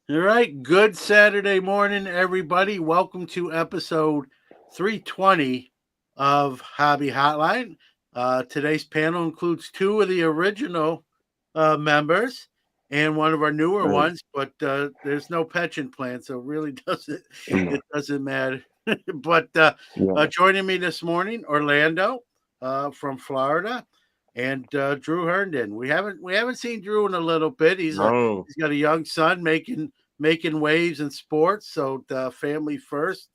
All right. Good Saturday morning, everybody. Welcome to episode 320 of Hobby Hotline. Today's panel includes two of the original members and one of our newer Right. ones, but there's no pension plan, so it really doesn't Mm, it doesn't matter. but yeah. joining me this morning, Orlando from Florida, and Drew Herndon. We haven't seen Drew in a little bit. No. He's got a young son making waves in sports. So family first.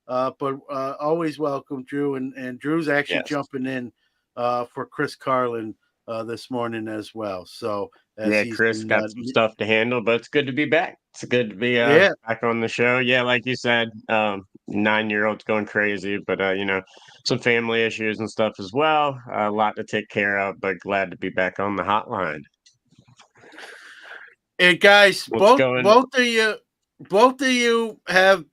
But always welcome, Drew. And Drew's actually Yes. jumping in for Chris Carlin this morning as well. So as Yeah, he's Chris been, got some stuff to handle, but it's good to be back. It's good to be yeah, back on the show. Yeah, like you said, 9-year-old's going crazy, but some family issues and stuff as well. A lot to take care of, but glad to be back on the hotline. and guys, What's both going? both of you have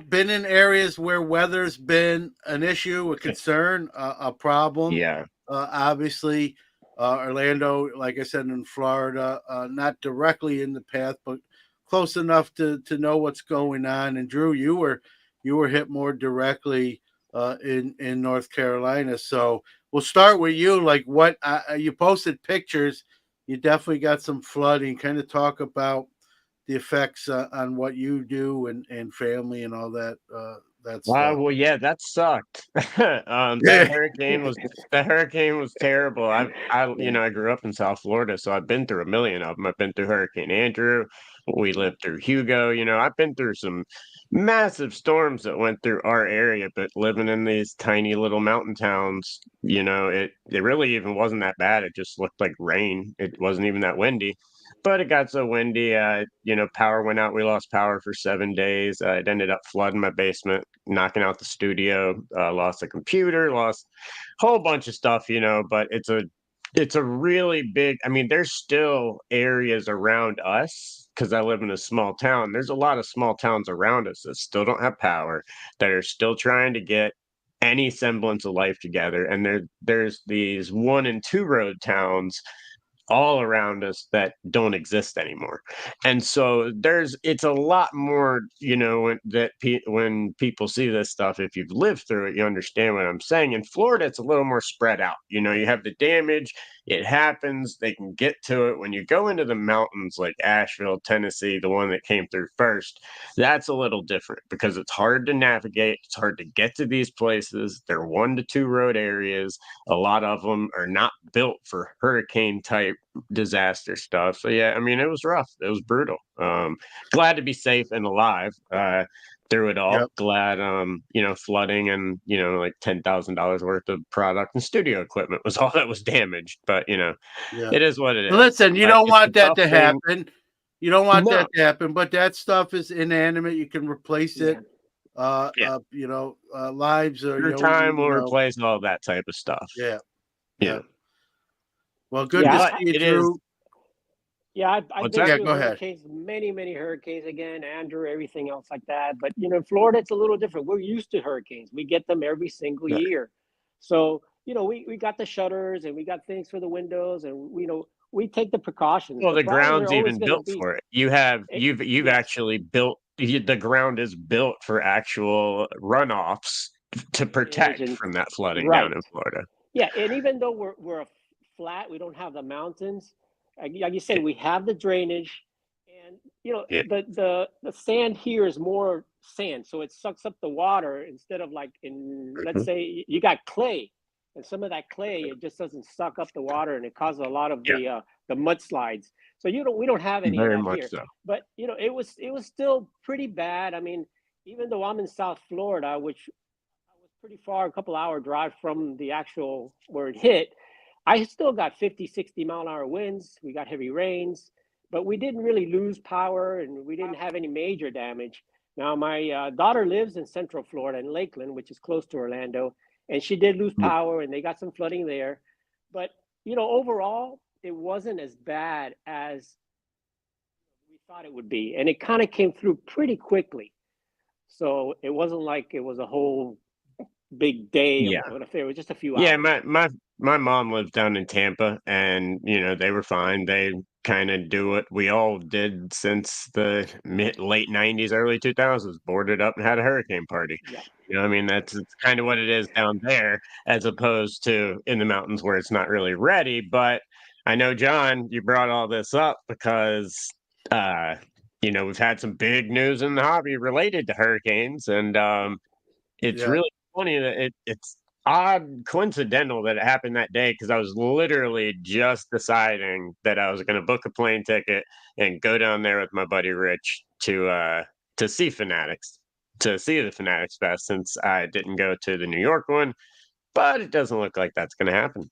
been in areas where weather's been an issue, a concern, a problem. Yeah. Obviously, Orlando, like I said, in Florida, not directly in the path, but close enough to know what's going on. And Drew, you were hit more directly in North Carolina. So we'll start with you. Like, what you posted pictures, you definitely got some flooding. Kind of talk about the effects on what you do and family and all that stuff. Well, yeah, that sucked. That Yeah. hurricane was terrible. Yeah. I grew up in South Florida, so I've been through a million of them. I've been through Hurricane Andrew. We lived through Hugo. I've been through some massive storms that went through our area. But living in these tiny little mountain towns, it really even wasn't that bad. It just looked like rain. It wasn't even that windy. But it got so windy, power went out. We lost power for 7 days. It ended up flooding my basement, knocking out the studio. Lost a computer, lost a whole bunch of stuff. But it's a really big. I mean, there's still areas around us because I live in a small town. There's a lot of small towns around us that still don't have power, that are still trying to get any semblance of life together. And there's these 1 and 2 road towns all around us that don't exist anymore. And so it's a lot more, when people see this stuff, if you've lived through it, you understand what I'm saying. In Florida, it's a little more spread out. You have the damage, it happens, they can get to it. When you go into the mountains like Asheville, Tennessee, the one that came through first, that's a little different because it's hard to navigate, it's hard to get to these places. They're 1 to 2 road areas. A lot of them are not built for hurricane type disaster stuff. So yeah, I mean, it was rough. It was brutal. Glad to be safe and alive through it all. Yep. Glad, flooding and like $10,000 worth of product and studio equipment was all that was damaged. But Yeah. it is what it is. Listen, you But don't it's a want that tough to thing. happen. You don't want No, that to happen, but that stuff is inanimate. You can replace yeah, it. yeah. Lives are, Through time, we'll replace all that type of stuff. yeah, Yeah, yeah. Well, good Yeah, to see but you, it is. Drew. I've What's been that? Yeah, through go ahead. hurricanes, many hurricanes again, Andrew, everything else like that. But Florida, it's a little different. We're used to hurricanes. We get them every single Right. year. So, we got the shutters and we got things for the windows and we take the precautions. Well, The the problems are ground's always even gonna built be for it. You've yes, actually built the ground is built for actual runoffs to drainage protect and from that flooding down right. in Florida. Yeah, and even though we're a flat, we don't have the mountains. Like you said, Yeah, we have the drainage, and yeah, the sand here is more sand, so it sucks up the water instead of like let's mhm, say you got clay, and some of that clay it just doesn't suck up the water, and it causes a lot of yeah, the mudslides. So we don't have any of very that much here, so. but it was still pretty bad. I mean, even though I'm in South Florida, which I was pretty far, a couple hour drive from the actual where it hit. I still got 50, 60-mile-an-hour winds. We got heavy rains, but we didn't really lose power and we didn't have any major damage. Now, my daughter lives in Central Florida in Lakeland, which is close to Orlando, and she did lose Mm, power and they got some flooding there. But, overall, it wasn't as bad as we thought it would be. And it kind of came through pretty quickly. So it wasn't like it was a whole big day of yeah, an affair. It was just a few yeah. hours. My mom lives down in Tampa, and they were fine. kind of do what we all did since the late 90s, early 2000s, boarded up and had a hurricane party. Yep. You know, I mean, that's it's kind of what it is down there, as opposed to in the mountains where it's not really ready. But I know, John, you brought all this up because, uh, we've had some big news in the hobby related to hurricanes, and it's Yeah. really funny that it's odd coincidental that it happened that day because I was literally just deciding that I was gonna book a plane ticket and go down there with my buddy Rich to see Fanatics, to see the Fanatics Fest since I didn't go to the New York one, but it doesn't look like that's gonna happen.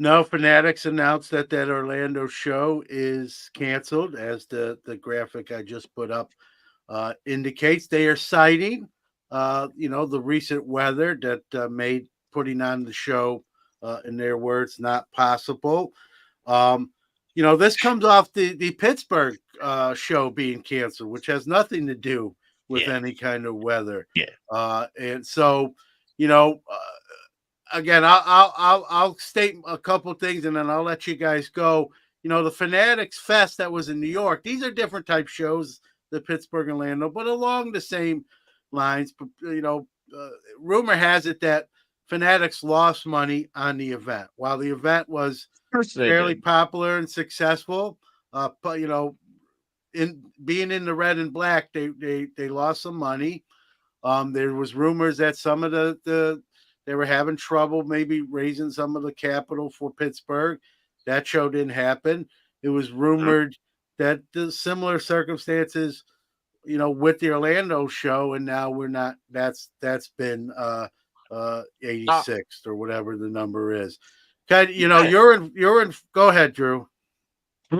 No, Fanatics announced that Orlando show is canceled, as the graphic I just put up indicates. They are citing, the recent weather that made putting on the show, in their words, not possible. Um, this comes off the Pittsburgh show being canceled, which has nothing to do with Yeah, any kind of weather. yeah. And so, you know, uh, again, I'll state a couple things and then I'll let you guys go. The Fanatics Fest that was in New York, these are different type shows, the Pittsburgh and Orlando, but along the same lines. But rumor has it that Fanatics lost money on the event, while the event was Of course they fairly did. popular and successful. But in being in the red and black, they lost some money. There was rumors that some of the they were having trouble maybe raising some of the capital for Pittsburgh. That show didn't happen. It was Mhm. rumored that the similar circumstances, with the Orlando show, and now we're not. That's been 86th or whatever the number is. Okay, Yeah. you're in. Go ahead, Drew.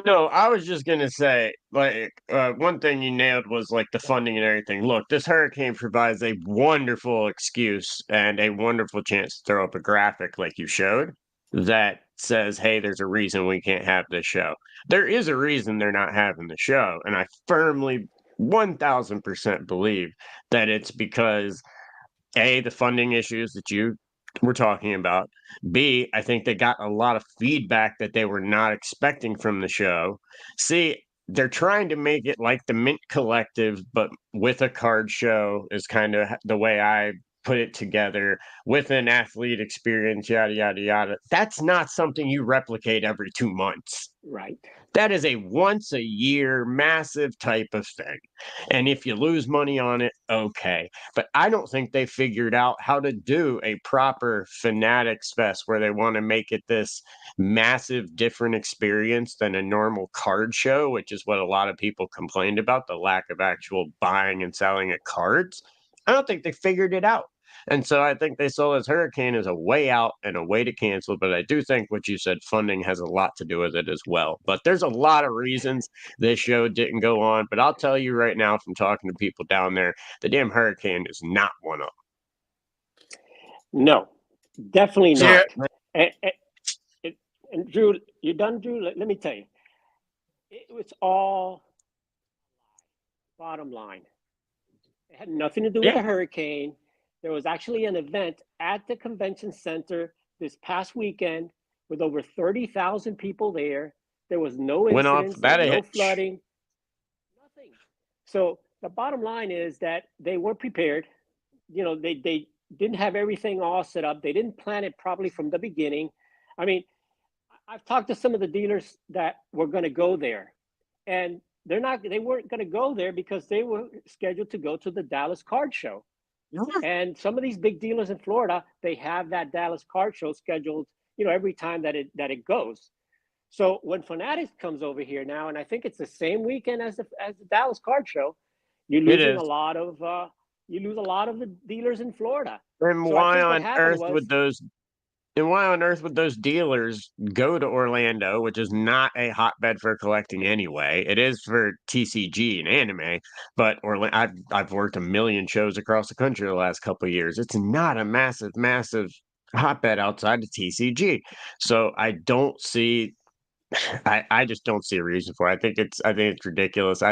No, I was just gonna say, like, one thing you nailed was like the funding and everything. Look, this hurricane provides a wonderful excuse and a wonderful chance to throw up a graphic like you showed that says, hey, there's a reason we can't have this show. There is a reason they're not having the show. And I firmly 1000% believe that it's because a, the funding issues that you were talking about. B, I think they got a lot of feedback that they were not expecting from the show. C, they're trying to make it like the Mint Collective, but with a card show, is kind of the way I put it together, with an athlete experience, yada, yada, yada. That's not something you replicate every 2 months. Right. That is a once a year massive type of thing. And if you lose money on it, okay. But I don't think they figured out how to do a proper Fanatics Fest where they want to make it this massive different experience than a normal card show, which is what a lot of people complained about, the lack of actual buying and selling of cards. I don't think they figured it out. And so I think they saw this hurricane as a way out and a way to cancel. But I do think what you said, funding has a lot to do with it as well. But there's a lot of reasons this show didn't go on. But I'll tell you right now from talking to people down there, the damn hurricane is not one of No, definitely them. Yeah, not. And Drew, you done, Drew? Let me tell you, it was all bottom line. It had nothing to do with Yeah, the hurricane. There was actually an event at the convention center this past weekend with over 30,000 people there. There was no went off incidents, there was that a no hitch. flooding, nothing. So the bottom line is that they weren't prepared. They didn't have everything all set up. They didn't plan it properly from the beginning. I mean, I've talked to some of the dealers that were going to go there, and they weren't going to go there because they were scheduled to go to the Dallas Card Show. And some of these big dealers in Florida, they have that Dallas Card Show scheduled, every time that it goes. So when Fanatics comes over here now, and I think it's the same weekend as the Dallas Card Show, you're It losing is. a lot of you lose a lot of the dealers in Florida. And So I why think what on happened earth was would those And why on earth would those dealers go to Orlando, which is not a hotbed for collecting anyway? It is for TCG and anime, but I've worked a million shows across the country the last couple of years. It's not a massive, massive hotbed outside of TCG. So I don't see I just don't see a reason for it. I think it's ridiculous.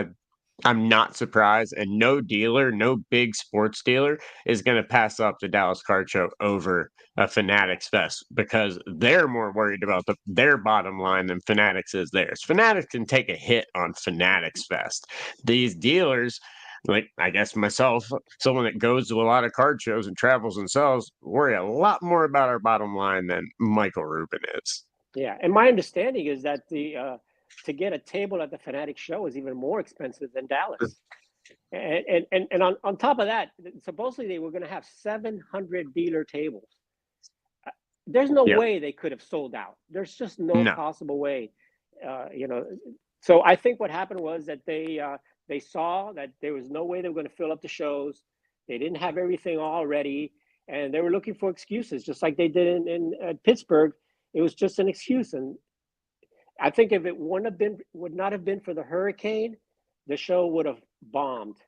I'm not surprised, and no dealer, no big sports dealer is going to pass up the Dallas Card Show over a Fanatics Fest because they're more worried about their bottom line than Fanatics is theirs. Fanatics can take a hit on Fanatics Fest. These dealers, like I guess myself, someone that goes to a lot of card shows and travels and sells, worry a lot more about our bottom line than Michael Rubin is. Yeah, and my understanding is that to get a table at the Fanatic show is even more expensive than Dallas. And on top of that, supposedly they were going to have 700 dealer tables. There's no way they could have sold out. There's just no possible way. So I think what happened was that they saw that there was no way they were going to fill up the shows. They didn't have everything all ready, and they were looking for excuses, just like they did in Pittsburgh. It was just an excuse, and I think if it would not have been for the hurricane, the show would have bombed.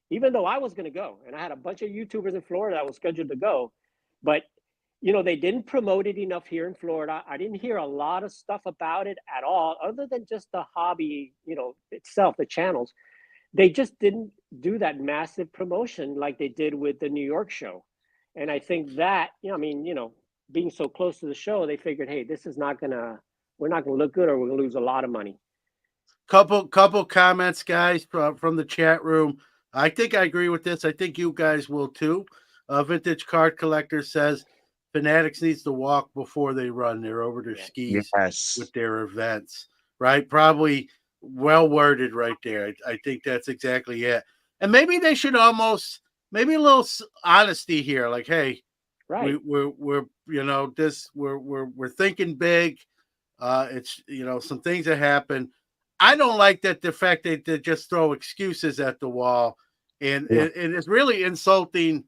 Even though I was going to go, and I had a bunch of YouTubers in Florida that was scheduled to go, but they didn't promote it enough here in Florida. I didn't hear a lot of stuff about it at all, other than just the hobby, itself, the channels. They just didn't do that massive promotion like they did with the New York show. And I think that, being so close to the show, they figured, hey, we're not gonna look good, or we're gonna lose a lot of money. Couple comments, guys, from the chat room. I think I agree with this. I think you guys will too. Vintage Card Collector says Fanatics needs to walk before they run. They're over their skis with their events, right? Probably well worded right there. I think that's exactly it. And maybe they should maybe a little honesty here, like, hey, right, we're we're thinking big. It's some things that happen. I don't like that the fact that they just throw excuses at the wall, and it's really insulting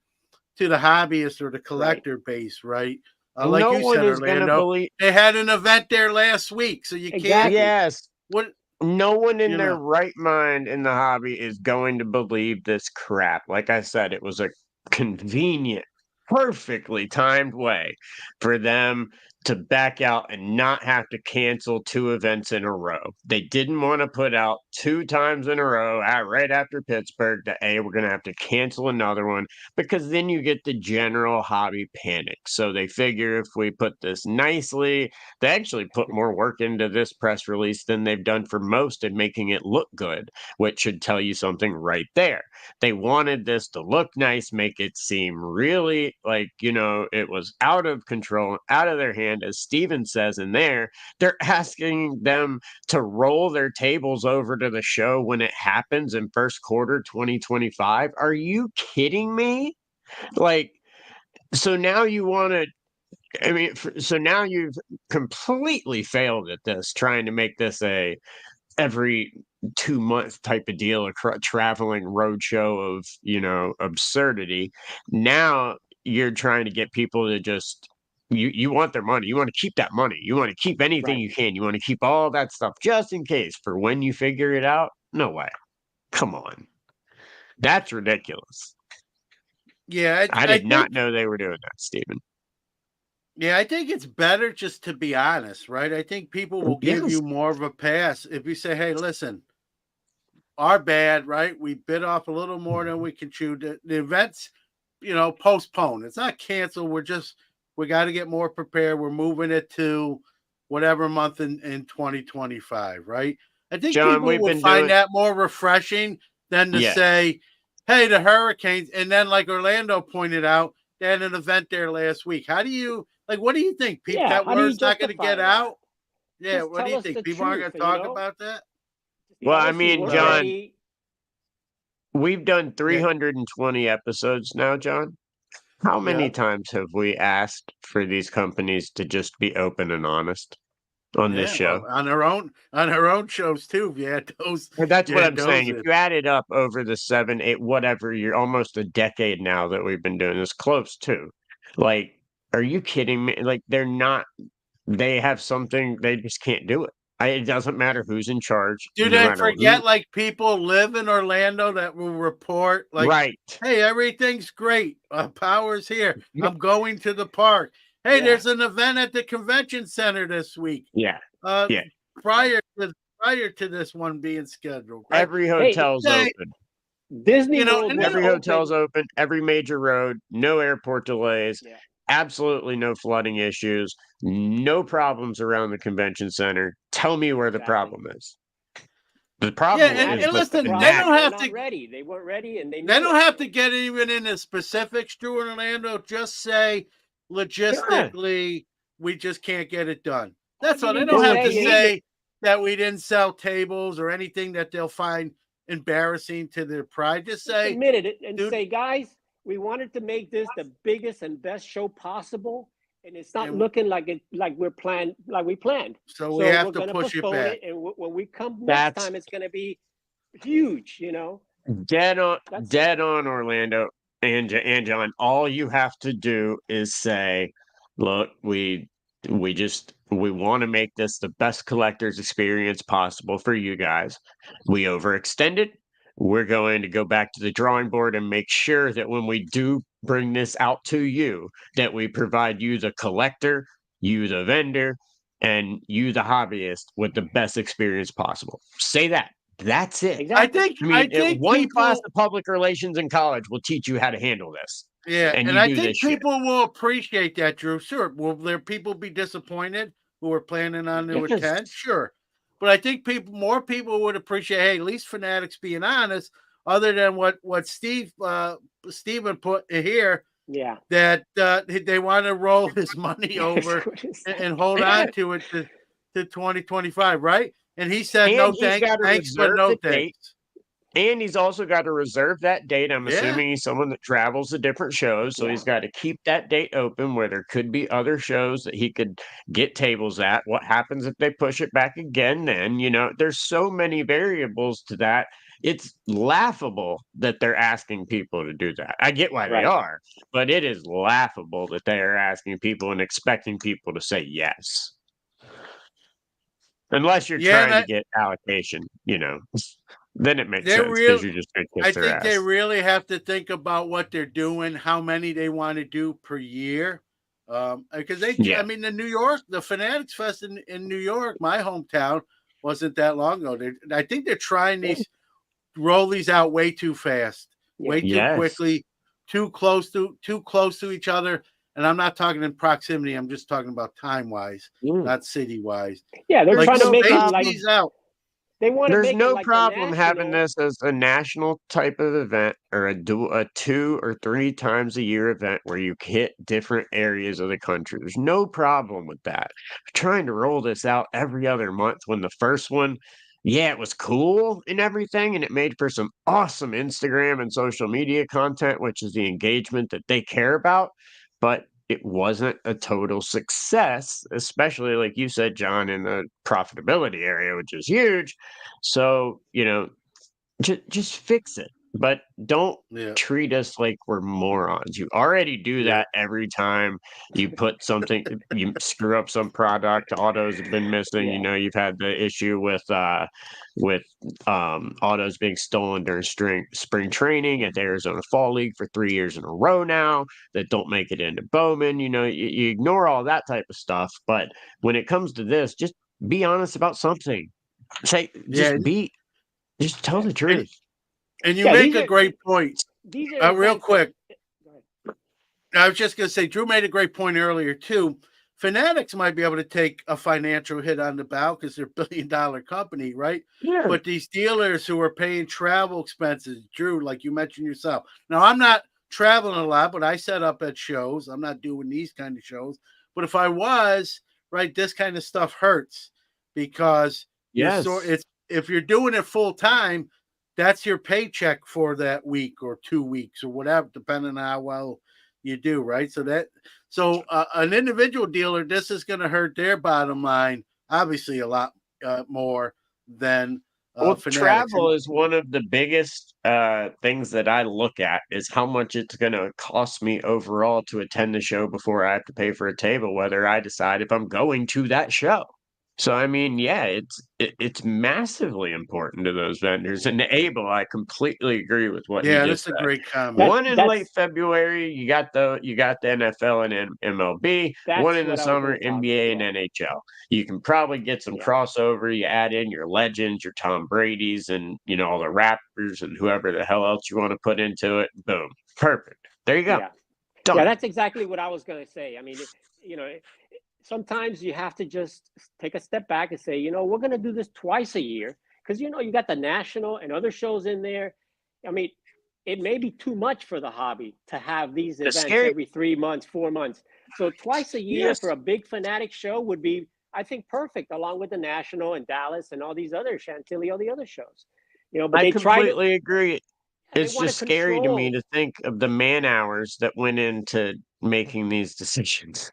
to the hobbyist or the collector base, right? Like you said, Orlando, they had an event there last week, so you can't. Yes. What? No one in their right mind in the hobby is going to believe this crap. Like I said, it was a convenient, perfectly timed way for them to back out and not have to cancel 2 events in a row. They didn't want to put out 2 times in a row right after Pittsburgh that, hey, we're going to have to cancel another one, because then you get the general hobby panic. So they figure if we put this nicely, they actually put more work into this press release than they've done for most in making it look good, which should tell you something right there. They wanted this to look nice, make it seem really like, it was out of control, out of their hand. As Steven says in there, they're asking them to roll their tables over to the show when it happens in first quarter 2025. Are you kidding me? So now you want to, so now you've completely failed at this, trying to make this a every 2 month type of deal, a traveling roadshow of, absurdity. Now you're trying to get people to just, you want their money. You want to keep that money. You want to keep anything you can. You want to keep all that stuff just in case for when you figure it out. No way. Come on. That's ridiculous. Yeah, I did not know they were doing that, Steven. Yeah, I think it's better just to be honest, right? I think people will give you more of a pass if you say, hey, listen, our bad, right? We bit off a little more than we can chew. The event's, postponed. It's not canceled. We got to get more prepared. We're moving it to whatever month in 2025, right? I think John, people will find that more refreshing than to say, hey, the Hurricanes. And then, like Orlando pointed out, they had an event there last week. What do you think? People, that word's not going to get out? Yeah, just what do you think? People aren't going to talk about that? Well, I mean, John, we've done 320 episodes now, John. How many times have we asked for these companies to just be open and honest on this show? Well, on our own shows too. Yeah, those. That's what I'm saying. If you add it up over the 7, 8, whatever, you're almost a decade now that we've been doing this, close to. Are you kidding me? They're not. They have something. They just can't do it. It doesn't matter who's in charge. Do they forget people live in Orlando that will report hey, everything's great. Power's here. I'm going to the park. Hey, there's an event at the convention center this week. Yeah. Prior to prior to this one being scheduled. Right? Every Hey, hotel's Say, open. Disney you know, World and was then- Every hotel's open. open. Every major road. No airport delays. Yeah. Absolutely no flooding issues. No problems around the convention center. Tell me where the Exactly. problem is. The yeah, problem and, is Fanatics and with was the listen, the they problem. don't They're have not to. ready. They weren't ready, and they They knew don't it. have to get even into specifics, Drew and Orlando. Just say Yeah. logistically, we just can't get it done. All That's you all. They need don't to have to say is say that we didn't sell tables or anything that they'll find embarrassing to their pride. Just just say, admit it and dude, say, guys, we wanted to make this the biggest and best show possible, and it's not and looking like we planned. so we So have we're to going to push it postpone back. it, and when we come next That's time, it's going to be huge. You know, dead on, that's dead on, Orlando and John. All you have to do is say, "Look, we want to make this the best collector's experience possible for you guys. We overextended. We're going to go back to the drawing board and make sure that when we do bring this out to you, that we provide you the collector, you the vendor, and you the hobbyist with the best experience possible." Say that. That's it. exactly. I I mean, think one class people, of public relations in college will teach you how to handle this, yeah, and and you I do this think shit. people will appreciate that, Drew. Sure, will there people be disappointed who are planning on to Yes. attend? Sure, but I think more people would appreciate. Hey, at least Fanatics being honest, other than what Steven put here, Yeah. that they want to roll his money over and hold Yeah. on to it to 2025, right? And he said, And no he's got to thanks, but reserve no the date. thanks. And he's also got to reserve that date. I'm Yeah, assuming he's someone that travels to different shows, so Yeah. he's got to keep that date open where there could be other shows that he could get tables at. What happens if they push it back again? Then, there's so many variables to that. It's laughable that they're asking people to do that. I get why they Right. are, but it is laughable that they are asking people and expecting people to say yes. Unless you're yeah, and trying to get allocation, then it makes they're sense because real. you're just going to I kiss their think they ass. really have to think about what they're doing, how many they want to do per year. Because Yeah. I mean, the Fanatics Fest in New York, my hometown, wasn't that long ago. I think they're trying roll these out way too fast, Yeah. way too Yes. quickly, too close to each other. And I'm not talking in proximity. I'm just talking about time wise, not city wise. Yeah. They're There's trying to no make it space like these out. they want to There's make it no like the problem having national. this as a national type of event or a 2 or 3 times a year event where you hit different areas of the country. There's no problem with that. Trying to roll this out every other month when the first one, yeah, it was cool and everything, and it made for some awesome Instagram and social media content, which is the engagement that they care about, but it wasn't a total success, especially like you said, John, in the profitability area, which is huge. So, just fix it, but don't Yeah, treat us like we're morons. You already do yeah, that every time you put something, you screw up some product. Autos have been missing. Yeah. You've had the issue with autos being stolen during spring training at the Arizona Fall League for 3 years in a row now that don't make it into Bowman. You ignore all that type of stuff, but when it comes to this, just be honest about something. Say, yeah. just tell Yeah. the truth. And you Yeah. make a great point. These are Real events that. quick, Go ahead. I was just going to say, Drew made a great point earlier too. Fanatics might be able to take a financial hit on the bow because they're $1 billion company, right? Yeah. But these dealers who are paying travel expenses, Drew, like you mentioned yourself. Now, I'm not traveling a lot, but I set up at shows. I'm not doing these kind of shows. But if I was, right, this kind of stuff hurts because Yes. if you're doing it full time, that's your paycheck for that week or 2 weeks or whatever, depending on how well you do, right? So an individual dealer, this is going to hurt their bottom line, obviously a lot more than Well, Fanatics. travel is one of the biggest things that I look at is how much it's going to cost me overall to attend the show before I have to pay for a table, whether I decide if I'm going to that show. So I mean, yeah, it's massively important to those vendors. And Abel, I completely agree with what he Yeah, just that's a said. great comment. One in late February, you got the NFL and MLB. One That's in the what I was summer, going to talk. NBA and Yeah, NHL. You can probably get some yeah, crossover. You add in your legends, your Tom Brady's, and all the rappers and whoever the hell else you want to put into it. Boom, perfect. There you go, yeah, yeah. done. That's exactly what I was going to say. I mean, you know, sometimes you have to just take a step back and say, we're going to do this twice a year because you got the national and other shows in there. I mean, it may be too much for the hobby to have these The events scary, every 3 months, 4 months. So twice a year for yes, a big Fanatic show would be, I think, perfect, along with the national and Dallas and all these other Chantilly, all the other shows. But I they try to, completely agree. yeah, they It's want to just scary to me control. to think of the man-hours that went into making these decisions.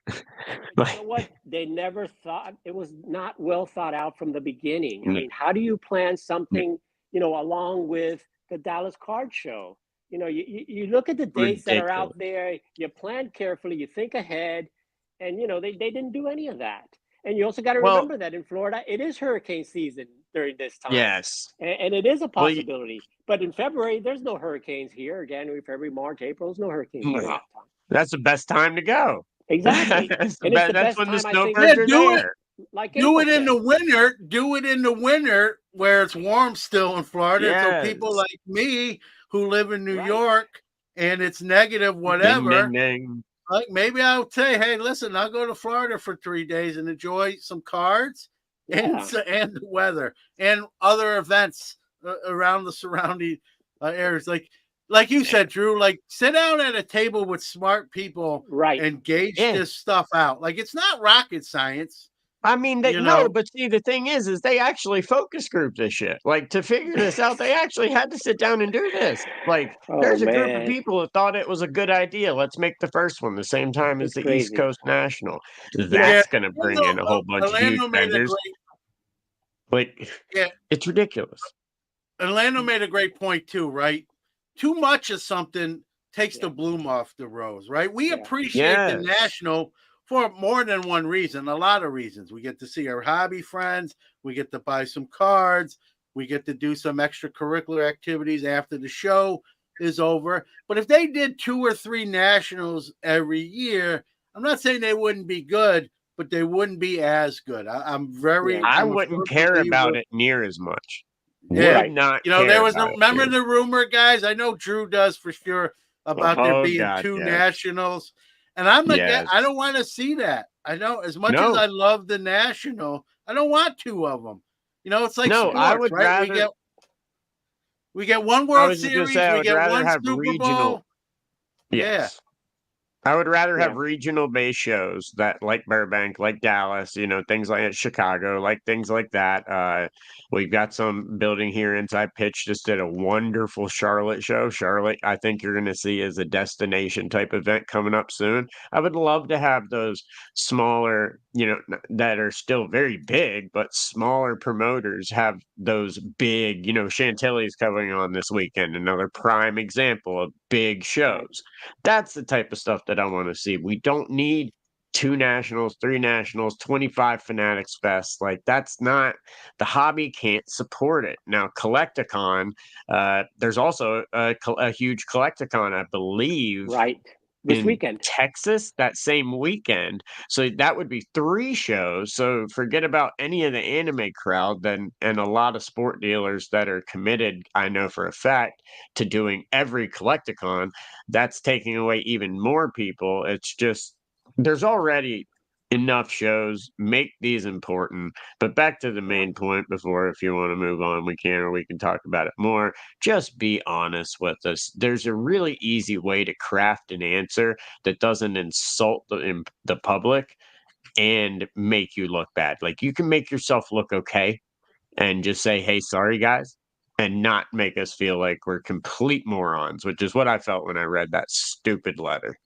But you know Like, what? They never thought it was not well thought out from the beginning. I n mean, how do you plan n something, along with the Dallas Card Show? You look at the dates that are out ridiculous. there, you plan carefully, you think ahead, and they didn't do any of that. And you also got to Well, remember that in Florida, it is hurricane season during this time. yes. And it is a Well, y possibility. But in February, there's no hurricanes here. January, February, March, April, there's no hurricanes during no, that time. that's the best time to go. Exactly. And it's the That's best when the time, I think, Yeah, snowbirds are do it. there. like Do April it in said. the winter. Do it in the winter where it's warm still in Florida. So people Yes. like me who live in New Right. York and it's negative Ding, ding, whatever, ding. like maybe I'll say, hey, listen, I'll go to Florida for 3 days and enjoy some cards and Yeah. and the weather and other events around the surrounding areas. Like you said, Drew, like sit down at a table with smart people Right. and gauge Yeah. this stuff out. Like it's not rocket science, I mean, you no, know. but see, the thing is they actually focus group this shit. Like, to figure this out, they actually had to sit down and do this. Like, Oh there's a group of man, people that thought it was a good idea. Let's make the first one the same time as it's the East crazy. Coast National. You know, Yeah, That's gonna bring in a Orlando, whole bunch of huge Orlando made a vendors. great Like, yeah. it's ridiculous. Orlando made a great point too, right? Too much of something takes the yeah, bloom off the rose, right? We yeah, appreciate the Yes. national for more than one reason, a lot of reasons. We get to see our hobby friends, we get to buy some cards, we get to do some extracurricular activities after the show is over. But if they did 2 or 3 nationals every year, I'm not saying they wouldn't be good, but they wouldn't be as good. yeah. I I'm a wouldn't firm care about believer. it near as much. Yeah. Would Right. not There care was about no it remember near. the rumor, guys. I know Drew does for sure about there Oh being god, 2 yes. nationals. And I'm like, I Yes. don't want to see that. I know as much as No. I love the national, I don't want 2 of them. It's like No, I sports, would right? We rather get we get one I World was just gonna say Series, I we would get rather one have Super regional. Bowl. Yeah. Yes. I would rather Yeah. have regional based shows that like Burbank, like Dallas, things like Chicago, like things like that. We've got some building here inside Pitch just did a wonderful Charlotte show. Charlotte, I think you're going to see as a destination type event coming up soon. I would love to have those smaller, that are still very big, but smaller promoters have those big, Chantilly's coming on this weekend, another prime example of big Right. shows. That's the type of stuff that I wanna see. We don't need 2 nationals, 3 nationals, 25 Fanatics Fest, like, that's not the hobby can't support it. Now, Collecticon, there's also a huge Collecticon, I believe, Right. This in weekend. Texas that same weekend. So that would be 3 shows. So forget about any of the anime crowd then and a lot of sport dealers that are committed, I know for a fact, to doing every Collecticon. That's taking away even more people. It's just there's already enough shows. Make these important. But back to the Yeah. main point before if you want to move on, we can or we can talk about it more. Just be honest with us. There's a really easy way to craft an answer that doesn't insult the public and make you look bad. Like you can make yourself look okay and just say, "Hey, sorry guys," and not make us feel like we're complete morons, which is what I felt when I read that stupid letter.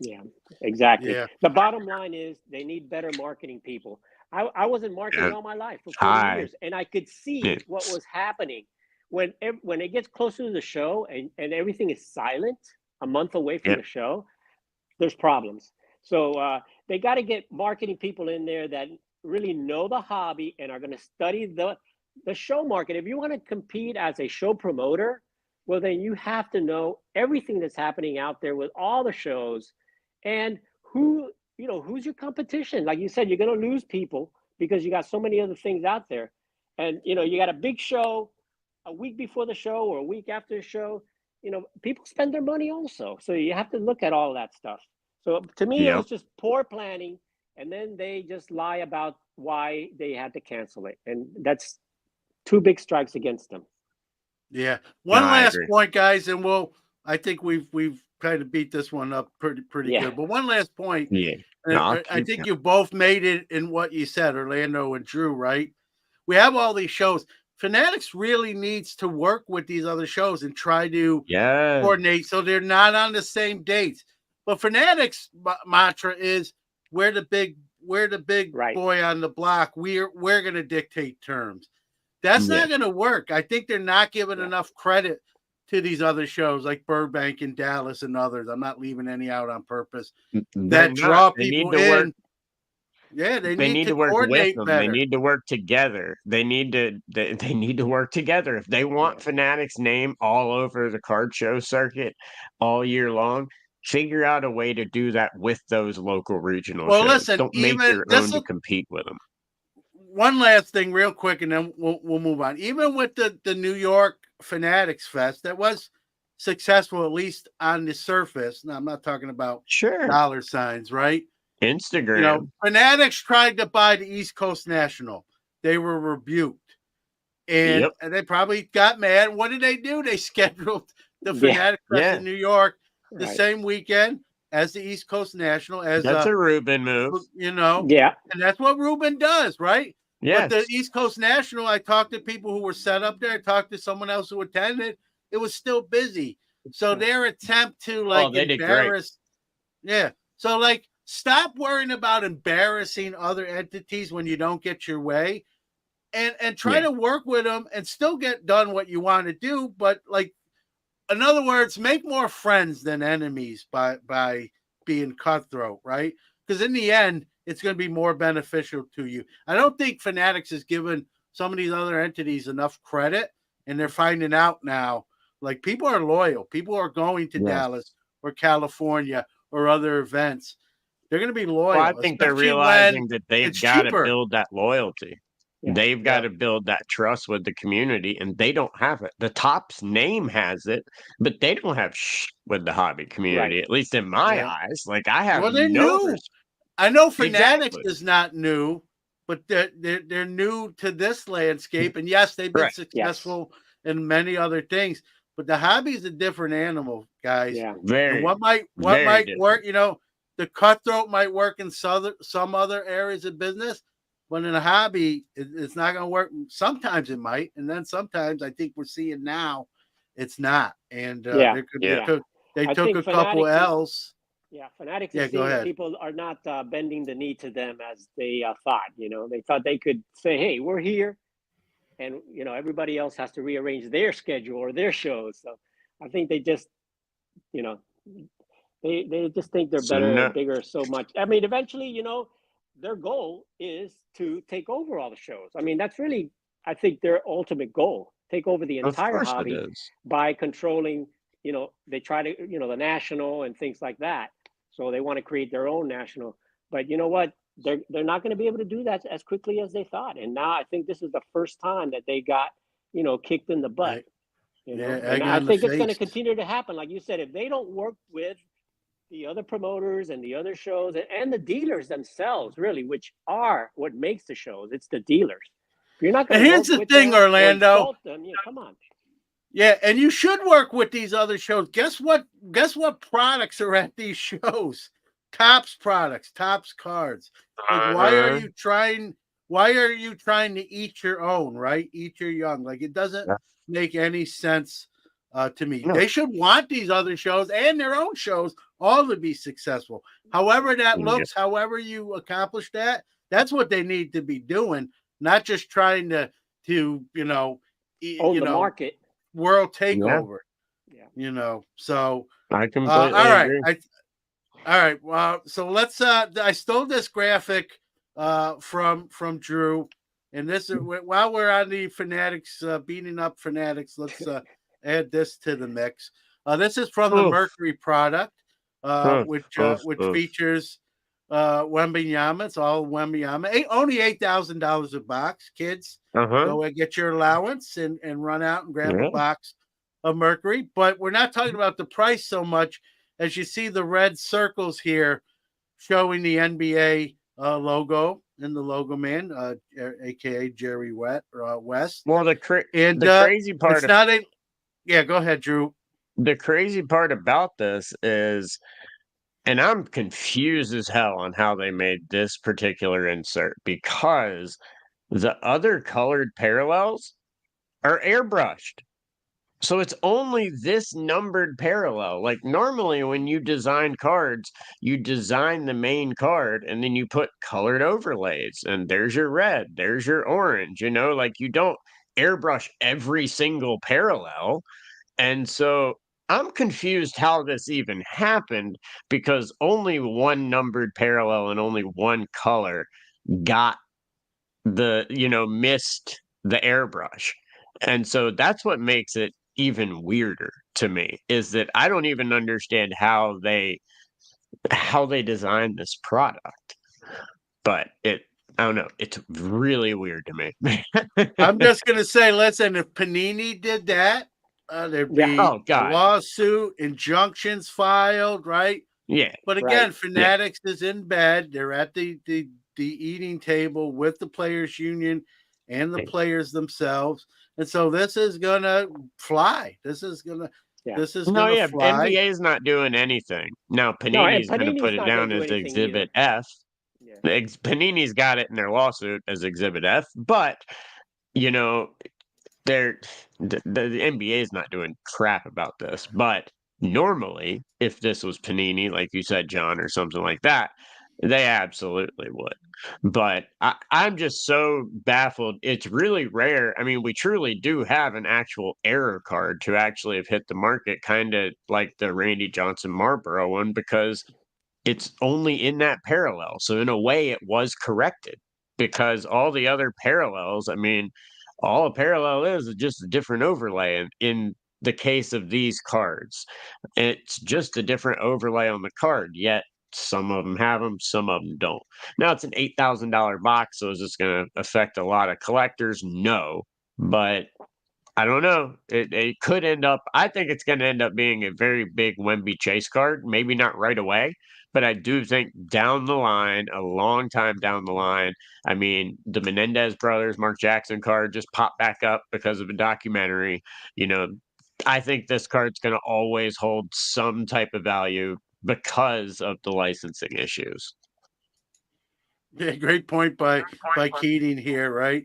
Yeah, exactly. Yeah. The bottom line is they need better marketing people. I was in marketing And all my life for 40 hi. years, and I could Yeah. see what was happening when it gets closer to the show and everything is silent a month away from Yep. the show. There's problems. So they got to get marketing people in there that really know the hobby and are going to study the show market. If you want to compete as a show promoter, well, then you have to know everything that's happening out there with all the shows, and who's your competition. Like you said, you're going to lose people because you got so many other things out there, and you got a big show a week before the show or a week after the show. People spend their money also, so you have to look at all that stuff. So to me, it Yep. was just poor planning, and then they just lie about why they had to cancel it, and that's two big strikes against them. Yeah. No, One I last agree. point, guys, and I think we've kind of beat this one up pretty Yeah. good. But one last point, Yeah. No, I'll I keep think going. you both made it in what you said, Orlando and Drew, right? We have all these shows. Fanatics really needs to work with these other shows and try to Yeah. coordinate so they're not on the same dates. But Fanatics mantra is we're the big Right. boy on the block. We're going to dictate terms. That's Yeah. not going to work. I think they're not giving Yeah. enough credit to these other shows like Burbank and Dallas and others. I'm not leaving any out on purpose. They're That not. draw They need people to work. in. Yeah, they They need need to to work with coordinate them. They better. need to work together. They need to work together. If they want Yeah. Fanatics name all over the card show circuit all year long, figure out a way to do that with those local regional Well, shows. listen, Don't make even your this own to compete with them. one last thing real quick and then we'll move on. Even with the New York Fanatics Fest, that was successful, at least on the surface. Now, I'm not talking about Sure. dollar signs, right? Instagram. Fanatics tried to buy the East Coast National. They were rebuked. And, Yep. and they probably got mad. What did they do? They scheduled the Yeah. Fanatic Fest Yeah. in New York the Right. same weekend as the East Coast National, as That's a Ruben move. Yeah. and that's what Ruben does, right? But the Yes. East Coast National, I talked to people who were set up there. I talked to someone else who attended. It was still busy. So their attempt to Oh, they did great. embarrass, yeah. So stop worrying about embarrassing other entities when you don't get your way, and try Yeah. to work with them and still get done what you want to do. But in other words, make more friends than enemies by being cutthroat, right? Because in the end, it's going to be more beneficial to you. I don't think Fanatics has given some of these other entities enough credit, and they're finding out now. Like, people are loyal. People are going to Yes. Dallas or California or other events. They're going to be loyal. Well, I think they're especially realizing when that they've it's got to cheaper. build that loyalty. Yeah. They've got Yeah. to build that trust with the community, and they don't have it. The Top's name has it, but they don't have with the hobby community, Right. at least in my Yeah. eyes. Like, I have Well, they're no new. I know Fanatics Exactly. is not new, but they're new to this landscape. And yes, they've been Right. successful in many other things, but the hobby is a different animal, guys. Yeah. And Very, what might very work, different. the cutthroat might work in some other areas of business, but in a hobby, it's not going to work. Sometimes it might, and then sometimes I think we're seeing now it's not. And Yeah. they I took think a couple Fanatics L's. Fanatics Yeah, is go seeing that ahead. people are not bending the knee to them as they thought. They thought they could say, "Hey, we're here," and everybody else has to rearrange their schedule or their shows. So I think they just, you know, they just think they're So better no, and bigger so much. I mean, eventually, their goal is to take over all the shows. I mean, that's really, I think, their ultimate goal: take over the of entire course it hobby is. by controlling. They try to, the national and things like that. So they want to create their own national. But you know what? They're not going to be able to do that as quickly as they thought. And now I think this is the first time that they got, kicked in the butt. Right. Yeah, And egg I on the think it's going to face. continue to happen. Like you said, if they don't work with the other promoters and the other shows and the dealers themselves, really, which are what makes the shows, it's the dealers. If you're not going And to here's work the with thing, them or Orlando. insult them, come on. Yeah, and you should work with these other shows. Guess what? Guess what products are at these shows? Tops products, Tops cards. Like, why are you trying? Why are you trying to eat your own? Right, eat your young. Like, it doesn't make any sense to me. No. They should want these other shows and their own shows all to be successful. However that looks, however you accomplish that, that's what they need to be doing. Not just trying to own the market. World takeover. So I completely all right. agree. All right. Well, so let's I stole this graphic from Drew. And this while we're on the Fanatics beating up Fanatics, let's add this to the mix. This is from the Oof, Mercury product, oof, oof, which oof. features Wembenyama. It's all Wembenyama. Only $8,000 a box. Kids, Uh-huh. go and get your allowance and run out and grab a Yeah. box of Mercury. But we're not talking about the price so much as you see the red circles here showing the NBA logo in the logo man, aka Jerry West. Well, And the crazy part it's not a yeah. Go ahead, Drew. the crazy part about this is, and I'm confused as hell on how they made this particular insert because the other colored parallels are airbrushed. So it's only this numbered parallel. Like normally when you design cards, you design the main card and then you put colored overlays and there's your red, there's your orange, like you don't airbrush every single parallel. And so I'm confused how this even happened because only one numbered parallel and only one color got missed the airbrush. And so that's what makes it even weirder to me is that I don't even understand how they designed this product. But I don't know, it's really weird to me. I'm just gonna say, listen, if Panini did that, there'd Yeah. be Oh a god. lawsuit, injunctions filed, right? Yeah. But Right. again, Yeah. Fanatics is in bed. They're at the eating table with the players' union and the players themselves, and so this is gonna fly. Yeah. This is No, gonna yeah, fly. NBA is not doing anything. Now No, and Panini's gonna put Panini's it not going down to do as anything Exhibit either. F. Yeah. Panini's got it in their lawsuit as Exhibit F, but you know, they're the NBA is not doing crap about this. But normally, if this was Panini, like you said, John, or something like that, they absolutely would. But I'm just so baffled. It's really rare. I mean, we truly do have an actual error card to actually have hit the market, kind of like the Randy Johnson Marlboro one, because it's only in that parallel. So in a way, it was corrected because all the other parallels, I mean, all a parallel is just a different overlay. And in the case of these cards, it's just a different overlay on the card. Yet some of them have them, some of them don't. Now it's an $8,000 box, so is this going to affect a lot of collectors? No, but I don't know. It could end up. I think it's going to end up being a very big Wemby chase card. Maybe not right away, but I do think down the line, a long time down the line. I mean, the Menendez brothers, Mark Jackson card just popped back up because of a documentary. You know, I think this card's going to always hold some type of value because of the licensing issues. Yeah, great point by Keating here, right?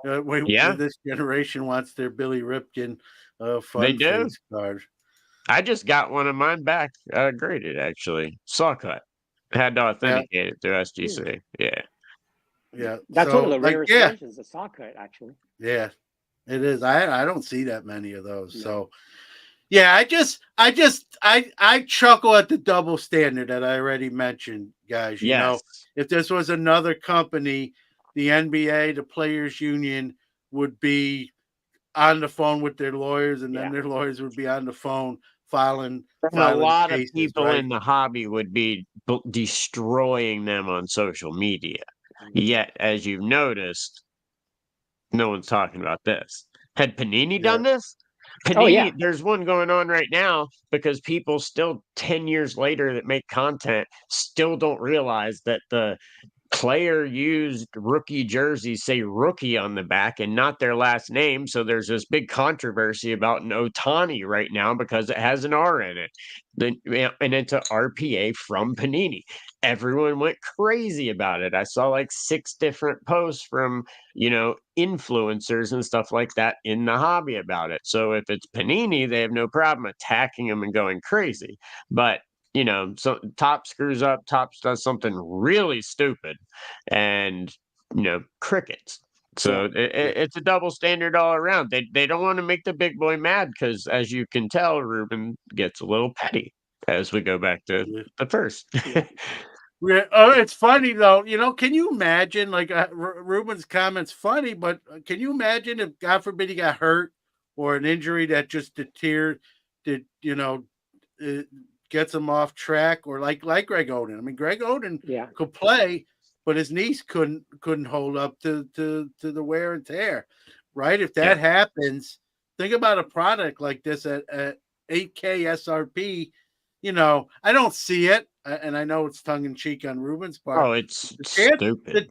Yeah, This generation wants their Billy Ripken they fun do. face card. I just got one of mine back graded actually. Saw cut. Had to Yeah, authenticate it through Hmm. SGC. Yeah. yeah. That's one of So the like, rarest yeah, versions, the saw cut, actually. yeah, it is. I don't see that many of those. No. So yeah, I chuckle at the double standard that I already mentioned, guys. Yes. If this was another company, the NBA, the Players Union would be on the phone with their lawyers, and then Yeah. their lawyers would be on the phone filing And a lot of cases, people right? in the hobby would be destroying them on social media. Mhm. Yet, as you've noticed, no one's talking about this. Had Panini Yeah. done this? Oh yeah. There's one going on right now because people still 10 years later that make content still don't realize that the player used rookie jerseys say rookie on the back and not their last name. So there's this big controversy about an Otani right now because it has an R in it. And it's a RPA from Panini. Everyone went crazy about it. I saw like 6 different posts from, influencers and stuff like that in the hobby about it. So if it's Panini, they have no problem attacking them and going crazy. But so Top screws up, Tops does something really stupid, and crickets. Yeah. So Yeah. it's a double standard all around. They don't want to make the big boy mad because, as you can tell, Ruben gets a little petty as we go back to Yeah. the first. Yeah. Oh, it's funny though. Can you imagine? Like Ruben's comments funny, but can you imagine if God forbid he got hurt or an injury that just deterred, did uh, gets him off track, or like Greg Oden. I mean, Greg Oden Yeah. could play, but his knees couldn't hold up to the wear and tear. Right? If Yeah. that happens, think about a product like this at 8K SRP. I don't see it, and I know it's tongue in cheek on Ruben's part. Oh, it's The chance, stupid.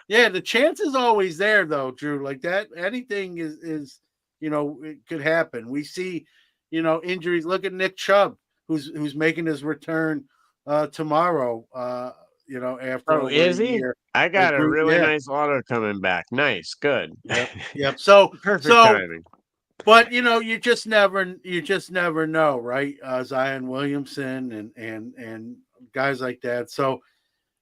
the chance is always there, though, Drew. Like that, anything is it could happen. We see, injuries. Look at Nick Chubb, who's making his return tomorrow. After Oh, over a is he? year. I got a really Yeah. nice auto coming back. Nice, good. Yep. Yep. So Perfect so timing. But you just never know, right? Zion Williamson and guys like that. So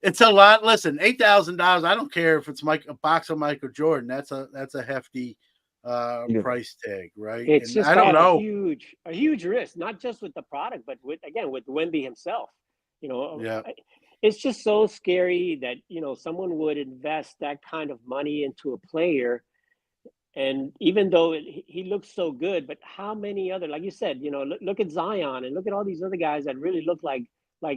it's a lot. Listen, $8,000. I don't care if it's a box of Michael Jordan. That's a hefty Yeah. price tag, right? It's And just I don't a know. huge risk, not just with the product, but with Wemby himself. Yeah, It's just so scary that someone would invest that kind of money into a player. And even though he looks so good, but how many other, like you said, look at Zion and look at all these other guys that really look like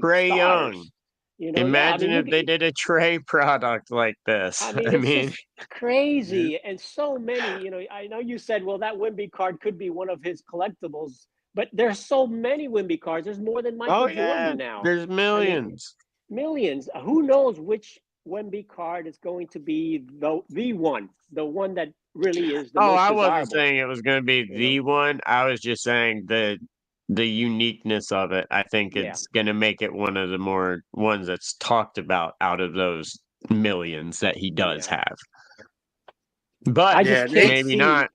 Trae Young. stars. Yeah, I Imagine mean, if they did a Trey product like this. I mean, I it's mean, just yeah. crazy. And so many, I know you said, well, that Wimby card could be one of his collectibles, but there's so many Wimby cards. There's more than oh Michael yeah, Jordan now. there's I mean, millions. millions. Who knows which Wemby card is going to be the one that really is the Oh, most I wasn't desirable. saying it was going to be You know, the one. I was just saying the uniqueness of it. I think yeah, it's going to make it one of the more ones that's talked about out of those millions that he does yeah. have. I But just Yeah, can't maybe see. not.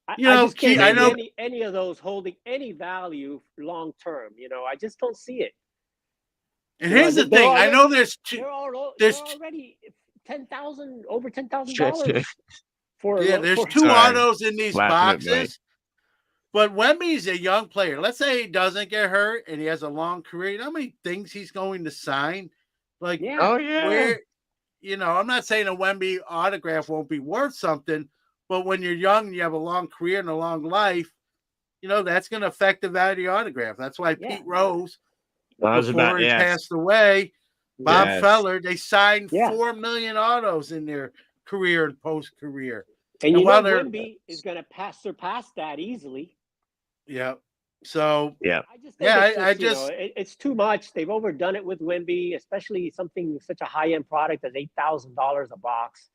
I just can't I see Maybe know. any of those holding any value long term. I just don't see it. And here's the They're thing. I know already there's two. they're There's already over $10,000 there's for two sorry, autos in these laughing at Mike. boxes. But Wemby's a young player. Let's say he doesn't get hurt and he has a long career. You know how many things he's going to sign? Like yeah, Oh yeah. where, I'm not saying a Wemby autograph won't be worth something, but when you're young and you have a long career and a long life, that's going to affect the value of the autograph. That's why yeah, Pete Rose, I was before about he yes, passed away, Bob yes. Feller, they signed yeah. 4 million autos in their career and post career. And And while they're, Wemby is going to surpass that easily. yeah. So, Yeah. I just think yeah, it's I just just, it's too much. They've overdone it with Wemby, especially something such a high end product as $8,000 a box.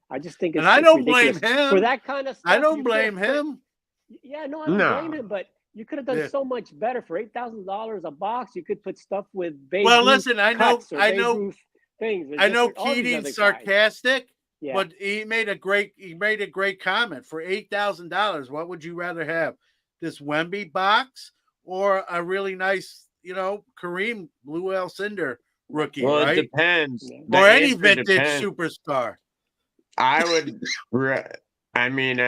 I just think and it's I it's don't blame ridiculous for him. that kind of I stuff. don't You could blame have put him. Yeah, no, I don't blame No. him, but you could have done Yeah. so much better for $8,000 a box. You could put stuff with Babe Well, Ruth listen, cuts or Babe Ruth things, or I know all these other Keating's guys. sarcastic, Yeah, but he made a great comment. For $8,000, what would you rather have? This Wemby box or a really nice, Kareem Blue El Cinder rookie, Well, it right? depends. yeah, The Or any answer vintage depends. superstar. I would. I mean,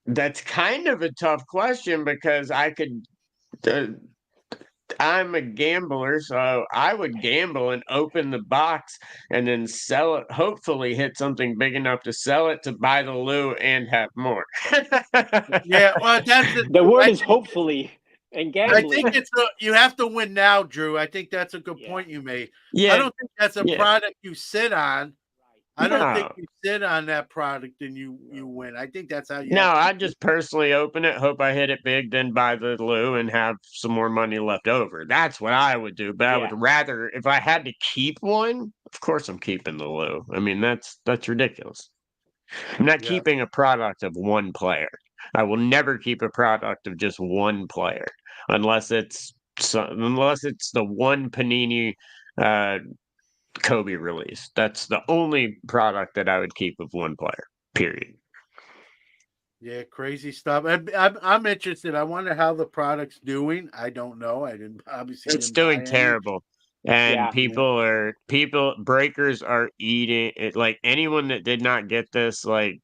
that's kind of a tough question because I could. Uh, I'm a gambler, so I would gamble and open the box and then sell it. Hopefully, hit something big enough to sell it to buy the loo and have more. Yeah, well, that's the the word I is think hopefully and I think gambling. you have to win now, Drew. I think that's a good Yeah, point you made. I Yeah, don't think that's a yeah. product you sit on. right. I don't think No, you sit on that product and you No. win. I think that's how you no. actually I just personally open it, hope I hit it big, then buy the loo and have some more money left over. That's what I would do. But I would Yeah, rather, if I had to keep one, of course I'm keeping the loo. I mean, that's ridiculous. I'm not yeah. keeping a product of one player. I will never keep a product of just one player unless it's the one Panini uh, Kobe release. That's the only product that I would keep of one player. Period. Yeah, crazy stuff. I'm interested. I wonder how the product's doing. I don't know. I It's didn't buy doing any. terrible. And yeah, Yeah, breakers are eating it. Like anyone that did not get this, like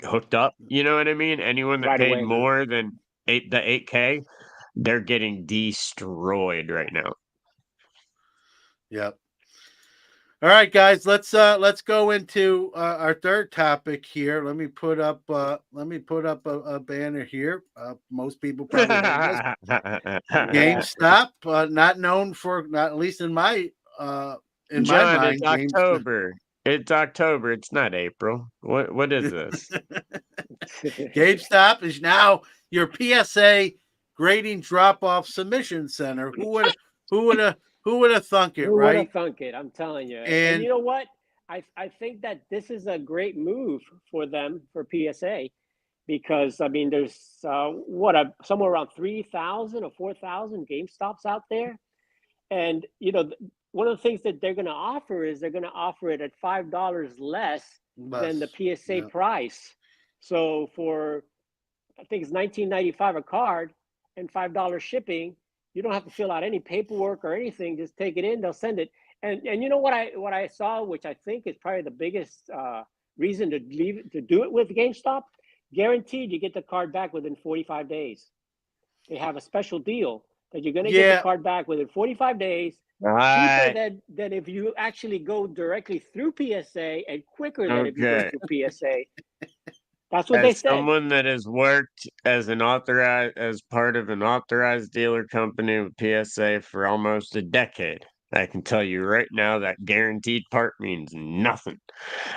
hooked up, you know what I mean? Anyone that right paid away. yeah, more than 8K, they're getting destroyed right now. Yep. All right, guys, let's go into our third topic here. Let me put up a banner here. Most people probably heard this. GameStop, not known for, not at least in my John, it's mind, GameStop. October. It's October. It's not April. What is this? GameStop is now your PSA grading drop-off submission center. Who would have thunk it, Who would have right? thunk it? I'm telling you. And And you know what? I think that this is a great move for them, for PSA, because I mean, there's somewhere around 3,000 or 4,000 GameStops out there, and one of the things that they're going to offer is they're going to offer it at $5 less than the bus, PSA yeah, price. So for, I think it's $19.95 a card and $5 shipping, you don't have to fill out any paperwork or anything. Just take it in, they'll send it. And you know what I saw, which I think is probably the biggest reason to do it with GameStop, guaranteed you get the card back within 45 days. They have a special deal that you're going to get the yeah, card back within 45 days, All cheaper right. than if you actually go directly through PSA, and quicker than if you go Okay. through PSA. That's what they As said. someone that has worked as part of an authorized dealer company with PSA for almost a decade, I can tell you right now that guaranteed part means nothing.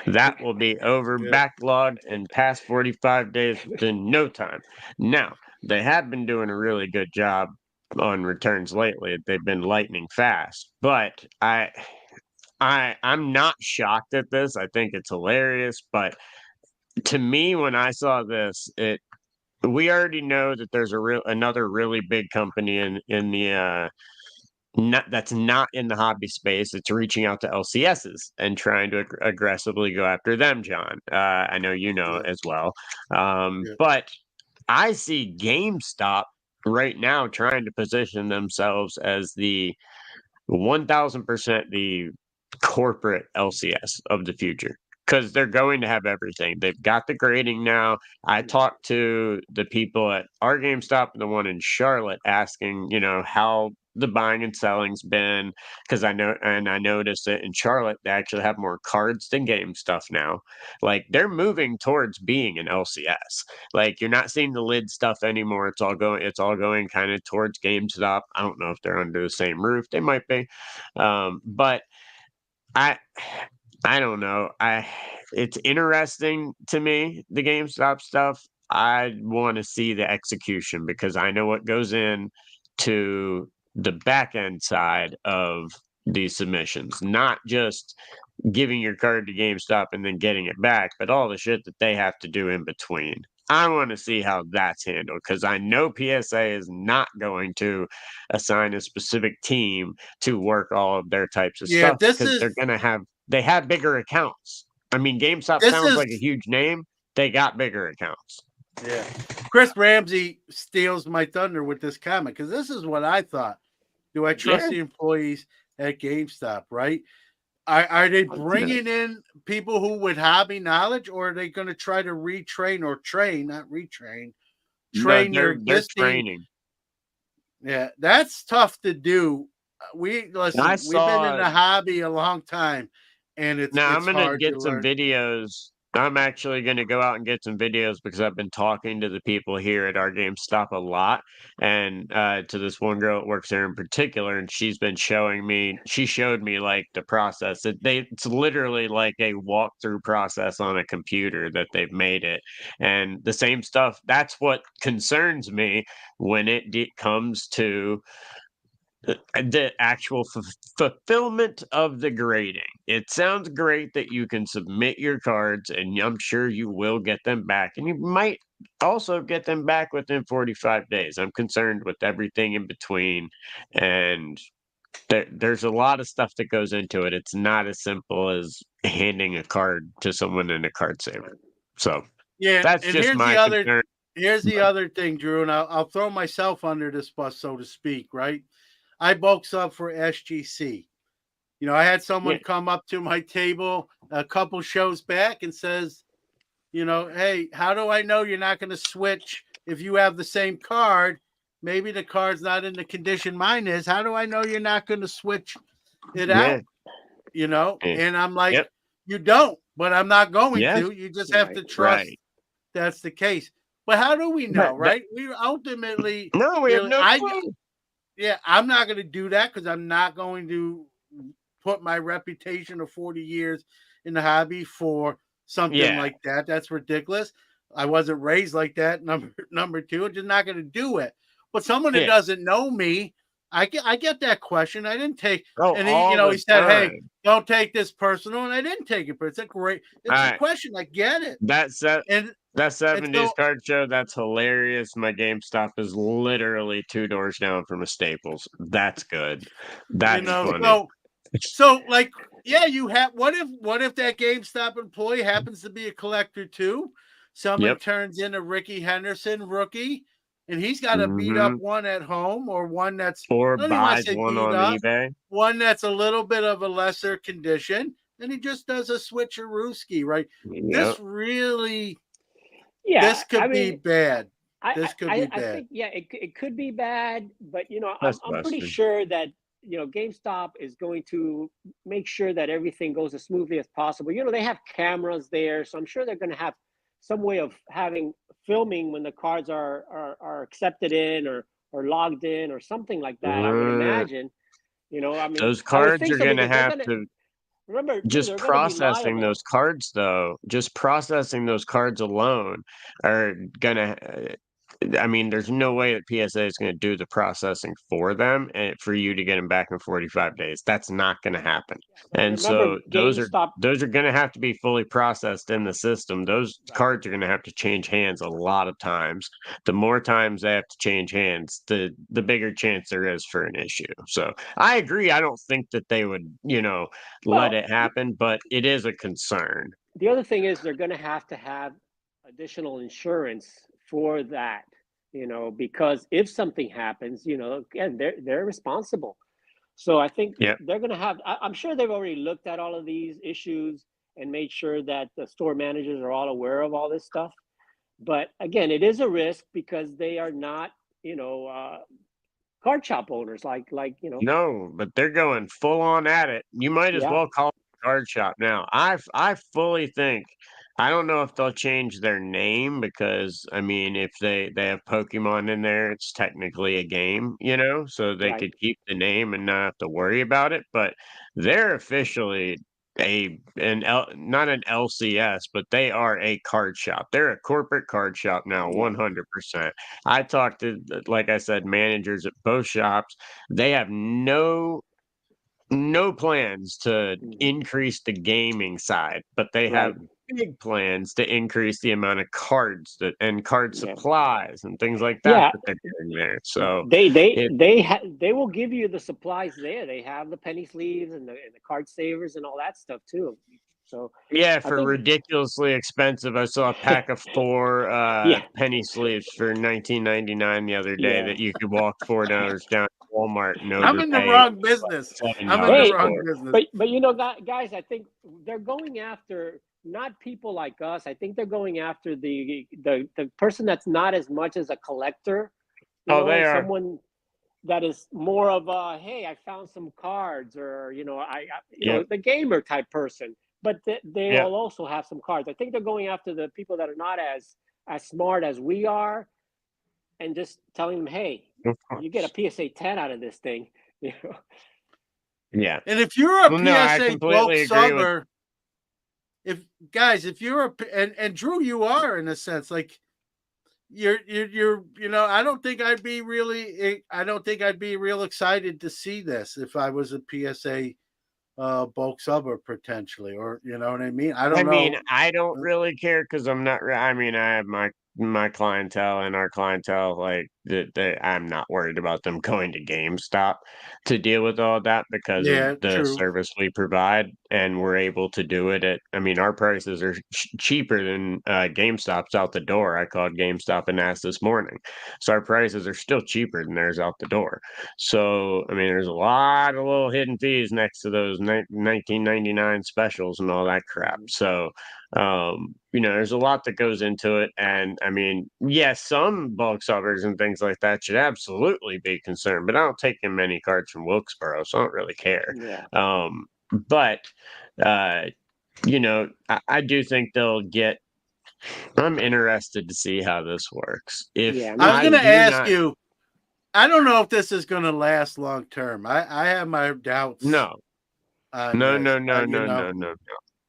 That will be over yeah, backlogged and past 45 days within no time. Now, they have been doing a really good job on returns lately. They've been lightning fast, but I'm not shocked at this. I think it's hilarious, but to me, when I saw this, we already know that there's another really big company in the that's not in the hobby space. It's reaching out to LCSs and trying to aggressively go after them, John. I know you know yeah, as well. yeah. But I see GameStop right now trying to position themselves as the 1000% the corporate LCS of the future, because they're going to have everything. They've got the grading now. I talked to the people at our GameStop and the one in Charlotte asking, how the buying and selling's been, because I noticed that in Charlotte they actually have more cards than game stuff now. Like, they're moving towards being an LCS. Like, you're not seeing the lid stuff anymore. It's all going kind of towards GameStop. I don't know if they're under the same roof. They might be. But I I don't know. It's interesting to me, the GameStop stuff. I want to see the execution because I know what goes in to the back end side of these submissions, not just giving your card to GameStop and then getting it back, but all the shit that they have to do in between. I want to see how that's handled because I know PSA is not going to assign a specific team to work all of their types of Yeah, stuff because they have bigger accounts. I mean, GameStop this sounds is like a huge name. They got bigger accounts. yeah. Chris Ramsey steals my thunder with this comment because this is what I thought. Do I trust Yeah. the employees at GameStop? Right? Are they I'm t- bringing in people who with hobby knowledge, or are they going to try to retrain or train, not retrain, No, train their they're existing? training. Yeah, that's tough to do. I we've been in saw the hobby a long time, and Now I'm it's gonna hard to get some learn. videos. I'm actually gonna go out and get some videos because I've been talking to the people here at our GameStop a lot, and to this one girl that works there in particular, and she's been showing me. She showed me like the process. It's literally like a walkthrough process on a computer that they've made it, and the same stuff. That's what concerns me when it comes to the actual fulfillment of the grading. It sounds great that you can submit your cards, and I'm sure you will get them back, and you might also get them back within 45 days. I'm concerned with everything in between, and there's a lot of stuff that goes into it. It's not as simple as handing a card to someone in a card saver. So Yeah, that's and just my concern. here's the other thing, Drew, and I'll throw myself under this bus, so to speak. Right? I bulk up for SGC. I had someone Yeah, come up to my table a couple shows back and says, hey, how do I know you're not going to switch if you have the same card? Maybe the card's not in the condition mine is. How do I know you're not going to switch it Yeah. out, you know? Yeah. And I'm like, Yep. you don't, but I'm not going Yes. to. You just have Right. to trust Right. that's the case. But how do we But know, right? We ultimately, no, we you have know, no clue. yeah, I'm not going to do that because I'm not going to put my reputation of 40 years in the hobby for something Yeah. like that. That's ridiculous. I wasn't raised like that. Number two, I'm just not going to do it. But someone that Yeah. doesn't know me, I get that question. I didn't take, Oh, and all he the said, "Hey, time. don't take this personal," and I didn't take it. But it's a I question. I get it, that set and that and 70s so card show, that's hilarious. My GameStop is literally 2 doors down from a Staples. That's good. you That's know, funny. so like, yeah, you have. What if that GameStop employee happens to be a collector too? Someone Yep. turns in a Ricky Henderson rookie, and he's got a beat up Mhm. one at home, or one that's, Or I don't even want to buys say one beat on up, eBay. one that's a little bit of a lesser condition, and he just does a switcherooski, right? Yep. This really, Yeah, this I could be mean, bad. I, This could I be I bad. think yeah, it could be bad, but That's I'm pretty busted. sure that GameStop is going to make sure that everything goes as smoothly as possible. They have cameras there, so I'm sure they're going to have some way of having filming when the cards are accepted in or logged in or something like that. I would Uh, imagine. I mean, those I would cards think are so gonna because they're have gonna to remember too. just They're gonna be processing those liable. cards, though, just processing those cards alone are gonna I mean, there's no way that PSA is gonna do the processing for them and for you to get them back in 45 days. That's not gonna happen. Yeah, but And remember so GameStop. those are gonna have to be fully processed in the system. Those Right. cards are gonna have to change hands a lot of times. The more times they have to change hands, the bigger chance there is for an issue. So I agree. I don't think that they would, let Well, it happen, but it is a concern. the other thing is they're going to have additional insurance for that, because if something happens, again, they're responsible. So I think Yeah. they're going to have. I'm sure they've already looked at all of these issues and made sure that the store managers are all aware of all this stuff. But again, it is a risk because they are not, card shop owners No, but they're going full on at it. You might as yeah, well call it a card shop now. I fully think I don't know if they'll change their name because I mean if they have Pokemon in there, it's technically a game, so they right, could keep the name and not have to worry about it, but they're officially not an LCS, but they are a card shop. They're a corporate card shop now, yeah, 100%. I talked to, like I said, managers at both shops. They have no plans to mhm, increase the gaming side, but they have right, big plans to increase the amount of cards and card yeah, supplies and things like that yeah. that they're getting there. So it They will give you the supplies there. They have the penny sleeves and the card savers and all that stuff too. So yeah, I for think ridiculously expensive. I saw a pack of 4 yeah, penny sleeves for 19.99 the other day yeah. that you could walk $4 down to Walmart and I'm in the overpay wrong business. seven I'm in the dollars Hey, wrong for it. business. but guys, I think they're going after not people like us. I think they're going after the person that's not as much as a collector, Oh, they are. someone that is more of a hey, I found some cards, or Yep. the gamer type person. But they Yep. will also have some cards. I think they're going after the people that are not as smart as we are, and just telling them, hey, Of you get a course. PSA 10 out of this thing. You know, Yeah. And if you're a Well, no, I PSA bulk completely agree with. subber, if guys, if you're and Drew, you are in a sense like I don't think I don't think I'd be real excited to see this if I was a PSA bulk subber potentially, or you know what I mean. I I don't mean, know. I don't really care because I'm not. I mean, I have my clientele and our clientele like that. I'm not worried about them going to GameStop to deal with all that because of Yeah, the true. service we provide, and we're able to do it at. I mean, our prices are cheaper than GameStop's out the door. I called GameStop and asked this morning, so our prices are still cheaper than theirs out the door. So, I mean, there's a lot of little hidden fees next to those 19.99 specials and all that crap. mhm. So, There's a lot that goes into it, and I mean, yes, some bulk subbers and things like that should absolutely be concerned, but I don't take in many cards from Wilkesboro, so I don't really care. Yeah. But I do think they'll get. I'm interested to see how this works. If Yeah, I me was I going to too. do ask not, you, I don't know if this is going to last long term. I have my doubts no, on no, this. no, no, no, no, no, no.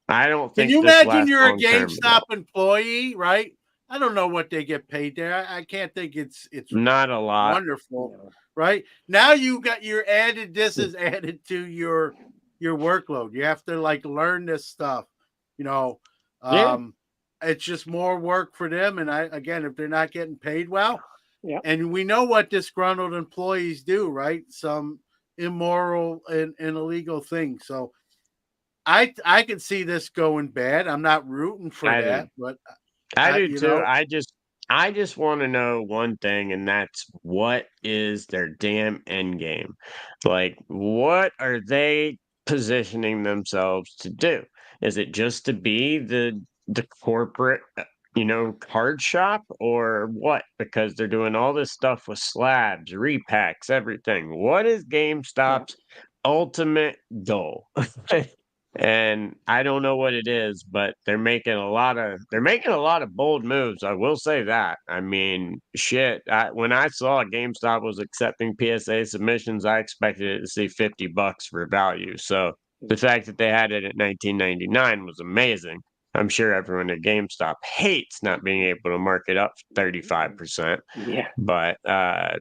I don't Can think you this imagine lasts you're a long term at GameStop all. employee, right? I don't know what they get paid there. I can't think it's Not a lot. wonderful, No. right? Now you got your added. This is added to your workload. You have to like learn this stuff. You know, Yeah, it's just more work for them. And again, if they're not getting paid well, Yeah. and we know what disgruntled employees do, right? Some immoral and illegal things. So I can see this going bad. I'm not rooting for I do. that, but I I do you too. know, I just want to know one thing, and that's what is their damn end game? Like, what are they positioning themselves to do? Is it just to be the corporate, card shop, or what? Because they're doing all this stuff with slabs, repacks, everything. What is Yeah. GameStop's ultimate goal? And I don't know what it is, but they're making a lot of bold moves. I will say that. I mean, shit. When I saw GameStop was accepting PSA submissions, I expected it to see $50 for value. So the fact that they had it at 19.99 was amazing. I'm sure everyone at GameStop hates not being able to mark it up 35%, Yeah. but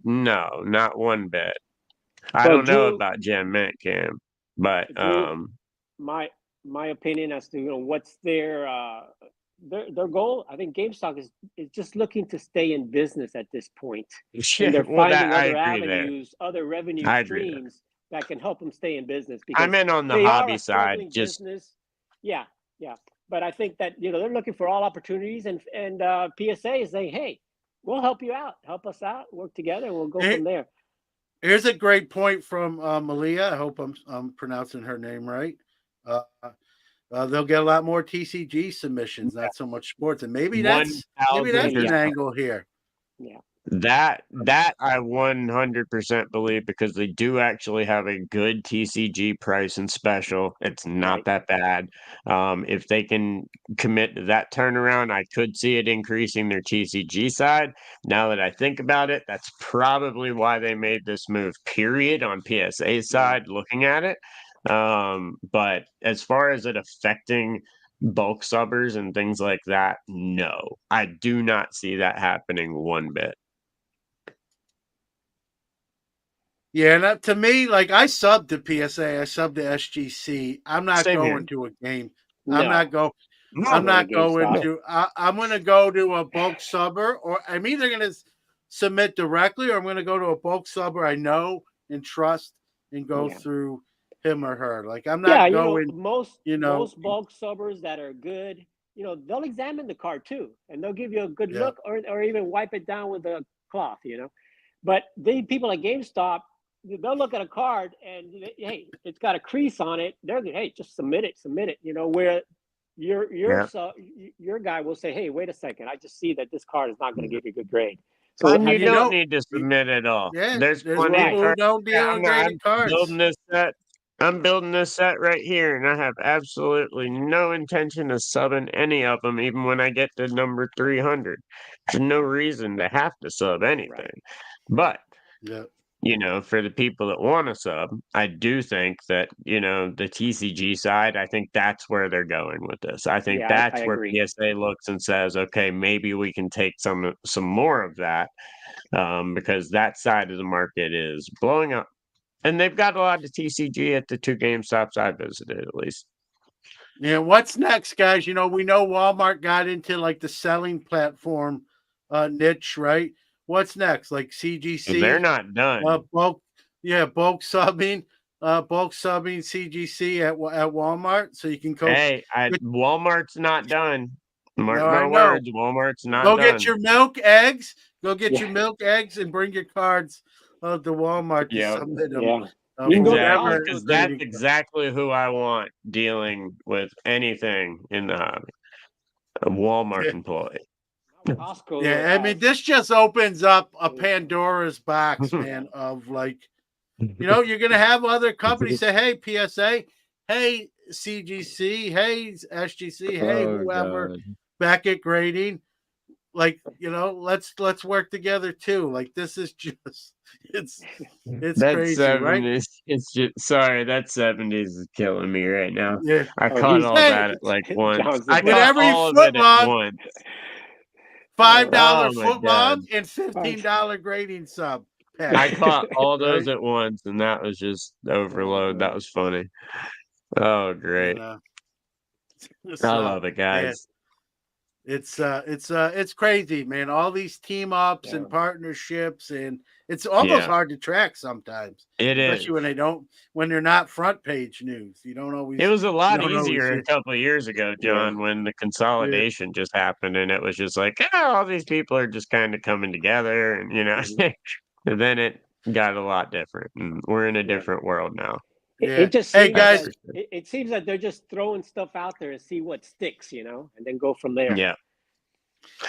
no, not one bit. I Well, don't know Drew, about Gem Mint Cam, but Drew, my my opinion as to what's their goal. I think GameStop is just looking to stay in business at this point, and yeah, they're well, that finding I other agree there. avenues, other revenue I agree there. streams that can help them stay in business I'm because in on the they are hobby a side. struggling Just business. Yeah, yeah. But I think that they're looking for all opportunities, and PSA is saying, hey, we'll help you out, help us out, work together, and we'll go here- from there. here's a great point from Malia. I hope I'm pronouncing her name right. Uh, they'll get a lot more TCG submissions, not so much sports, and one maybe thousand that's an Yeah, percent. angle here. yeah, That I 100% believe because they do actually have a good TCG price and special. It's not right. that bad. If they can commit to that turnaround, I could see it increasing their TCG side. Now that I think about it, that's probably why they made this move, period, on PSA Yeah. side, looking at it. But as far as it affecting bulk subbers and things like that, no, I do not see that happening one bit. Yeah, and to me, like I subbed to PSA, I subbed to SGC. I'm not Same here. going to a game. I'm not No, go. I'm I'm No, going to not going GameStop. no. to. I'm going to go to a bulk subber, or I'm either going to submit directly, or I'm going to go to a bulk subber I know and trust, and go Yeah. through him or her. Like I'm Yeah, not going. most You know. most bulk subbers that are good, they'll examine the card too, and they'll give you a good Yeah. look, or even wipe it down with a cloth. But the people at GameStop, they'll look at a card and hey, it's got a crease on it. They're hey, just submit it. Where Yeah. your guy will say, hey, wait a second, I just see that this card is not going to give you a good grade. So And I you You think don't know. need to submit at all. Yeah. There's There's plenty of right, people who cards. don't Yeah, deal in I'm graded building cards. this set. I'm building this set right here, and I have absolutely no intention of subbing any of them, even when I get to number 300. There's no reason to have to sub right, anything. But Yeah. for the people that want to sub, I do think that, the TCG side, I think that's where they're going with this. I think yeah, I that's where agree. PSA looks and says, okay, maybe we can take some more of that, because that side of the market is blowing up. And they've got a lot of TCG at the two GameStops I visited, at least. Yeah, what's next, guys? We know Walmart got into like the selling platform niche, right? What's next? Like They're CGC, not done. bulk, yeah, bulk subbing CGC at Walmart, so you can go. Hey, Get, Walmart's not done. no, Mark I my know. words, Walmart's not Go get done. your milk, eggs. Go get your Yeah, milk, eggs, and bring your cards to Walmart to Yeah. submit them yeah. You can for go to Exactly, whatever because Costco that's too. trading. exactly who I want dealing with anything in the hobby. A Walmart employee. Costco. Yeah, I mean, this just opens up a Pandora's box, man, of like, you're going to have other companies say, hey, PSA, hey, CGC, hey, SGC, hey, whoever, God. back at grading. Like, let's work together too. Like, this is just, it's That crazy, right? 70s, it's just sorry, that 70s is killing me right now. Yeah. I Oh, caught he's all Hey, that at like once. John's the I with caught best. every all of foot it at long, once. $5 Oh my foot God. long and $15 grading sub I package, caught all those right? at once, and that was just overload. That was funny. Oh, great. And I so love it, yeah, guys. it's crazy, man. All these team ups Yeah. and partnerships, and it's almost Yeah, hard to track sometimes, it is. especially when they're not front page news. It was a You lot don't always easier see. a couple of years ago, Yeah. John, when the Yeah, consolidation just happened, and it was just like, all these people are just kind of coming together, and Mhm. and then it got a lot different, and we're in a Yeah. different world now. yeah. It just Hey seems That's guys, that for sure. it seems that they're just throwing stuff out there and see what sticks, and then go from there. Yeah.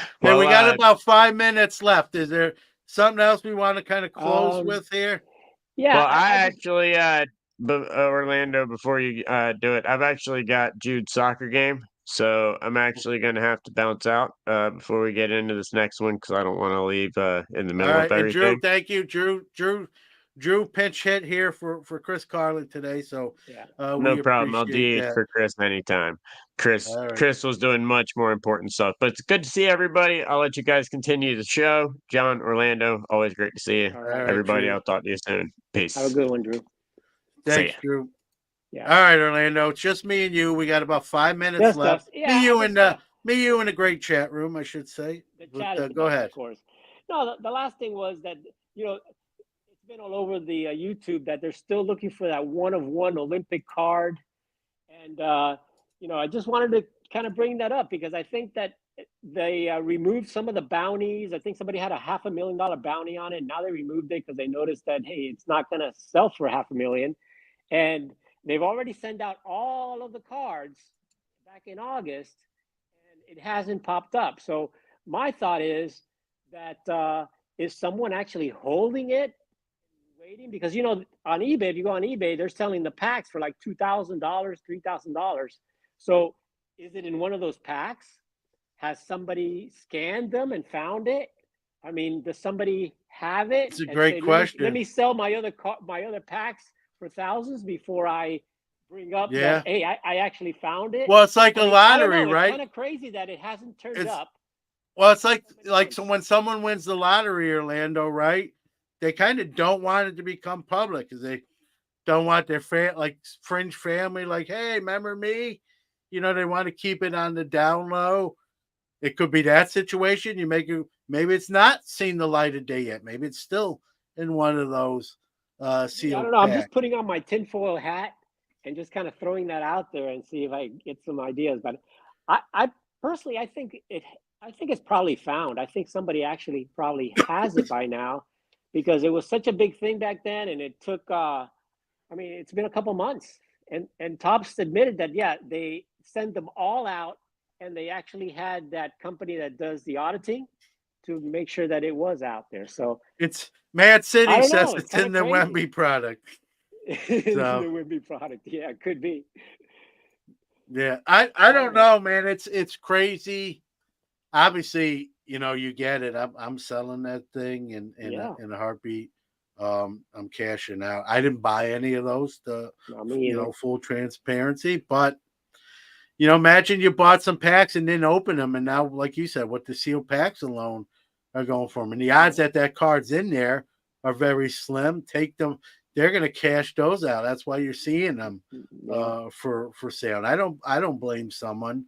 hey, Well, we got about 5 minutes left. Is there something else we want to kind of close Um, with here? yeah, well, I I just actually, Orlando, before you do it, I've actually got Jude's soccer game, so I'm actually going to have to bounce out before we get into this next one because I don't want to leave in the All middle of right, and Drew, everything. thank you, Drew pinch hit here for Chris Carlin today, so yeah. No we problem. I'll appreciate DH that. for Chris anytime. Chris All right, Chris was doing much more important stuff. But it's good to see everybody. I'll let you guys continue the show. John, Orlando, always great to see you. All all right. right, Everybody, Drew. I'll talk to you soon. Have a Peace. good one, Drew. See Thanks, ya. Drew. Yeah. All right, Orlando. It's just me and you. We got about 5 minutes Just left. us. Yeah, I just Me, you, in a great chat room, I should say. the But chat is the go best, of ahead. course. No, the last thing was that it's been all over the YouTube that they're still looking for that one of one Olympic card, and I just wanted to kind of bring that up because I think that they removed some of the bounties. I think somebody had a $500,000 bounty on it. Now they removed it because they noticed that hey, it's not going to sell for $500,000, and they've already sent out all of the cards back in August, and it hasn't popped up. So my thought is that is someone actually holding it, waiting? Because on eBay, if you go on eBay, they're selling the packs for like $2,000, $3,000. So is it in one of those packs? Has somebody scanned them and found it? I mean, does somebody have it It's a and great say, let question. me sell my other packs for thousands before I bring up that Yeah. hey, I actually found it? Well, it's like I a mean, I don't lottery, know. It's right? kind of crazy that it hasn't turned It's up well, it's in so many so months. when someone wins the lottery, Orlando, right? They kind of don't want it to become public because they don't want their fringe family, like, hey, remember me? They want to keep it on the down low. It could be that situation. Maybe it's not seen the light of day yet. Maybe it's still in one of those I sealed don't know. I'm just packs. putting on my tinfoil hat and just kind of throwing that out there and see if I get some ideas. But I personally, I think it's probably found. I think somebody actually probably has it by now, because it was such a big thing back then, and it took. I mean, it's been a couple months, and Topps admitted that yeah, they sent them all out, and they actually had that company that does the auditing to make sure that it was out there. So It's Mad I City don't says know. It's it's kind in of the crazy. Wemby product. It's in So the Wimpy product. Yeah, it could be. yeah, I I don't don't know. know, man. It's crazy. Obviously, you get it. I'm selling that thing Yeah, in a heartbeat. I'm cashing out. I didn't buy any of those. not me either. Full transparency, but imagine you bought some packs and didn't open them, and now, like you said, what the sealed packs alone are going for them, and the odds Yeah. that card's in there are very slim. Take them; they're going to cash those out. That's why you're seeing them Yeah. for sale. And I don't blame someone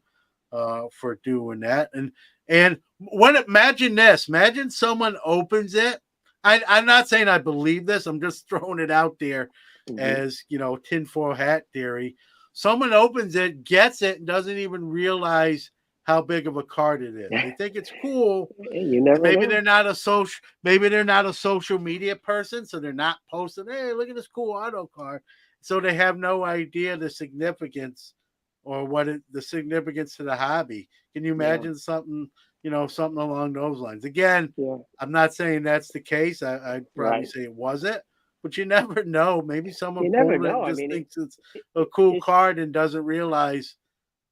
for doing that. And imagine this: imagine someone opens it. I'm not saying I believe this. I'm just throwing it out there Hmm. as tinfoil hat theory. Someone opens it, gets it, and doesn't even realize how big of a card it is. They think it's cool. You never Maybe know. they're not a social media person, so they're not posting, hey, look at this cool auto card. So they have no idea the significance or the significance to the hobby. Can you Yeah. imagine something, something along those lines? Again, Yeah. I'm not saying that's the case. I'd probably Right. say it wasn't, but you never know. Maybe someone You never pulled it and know. I just mean, thinks it's a it cool it's card and doesn't realize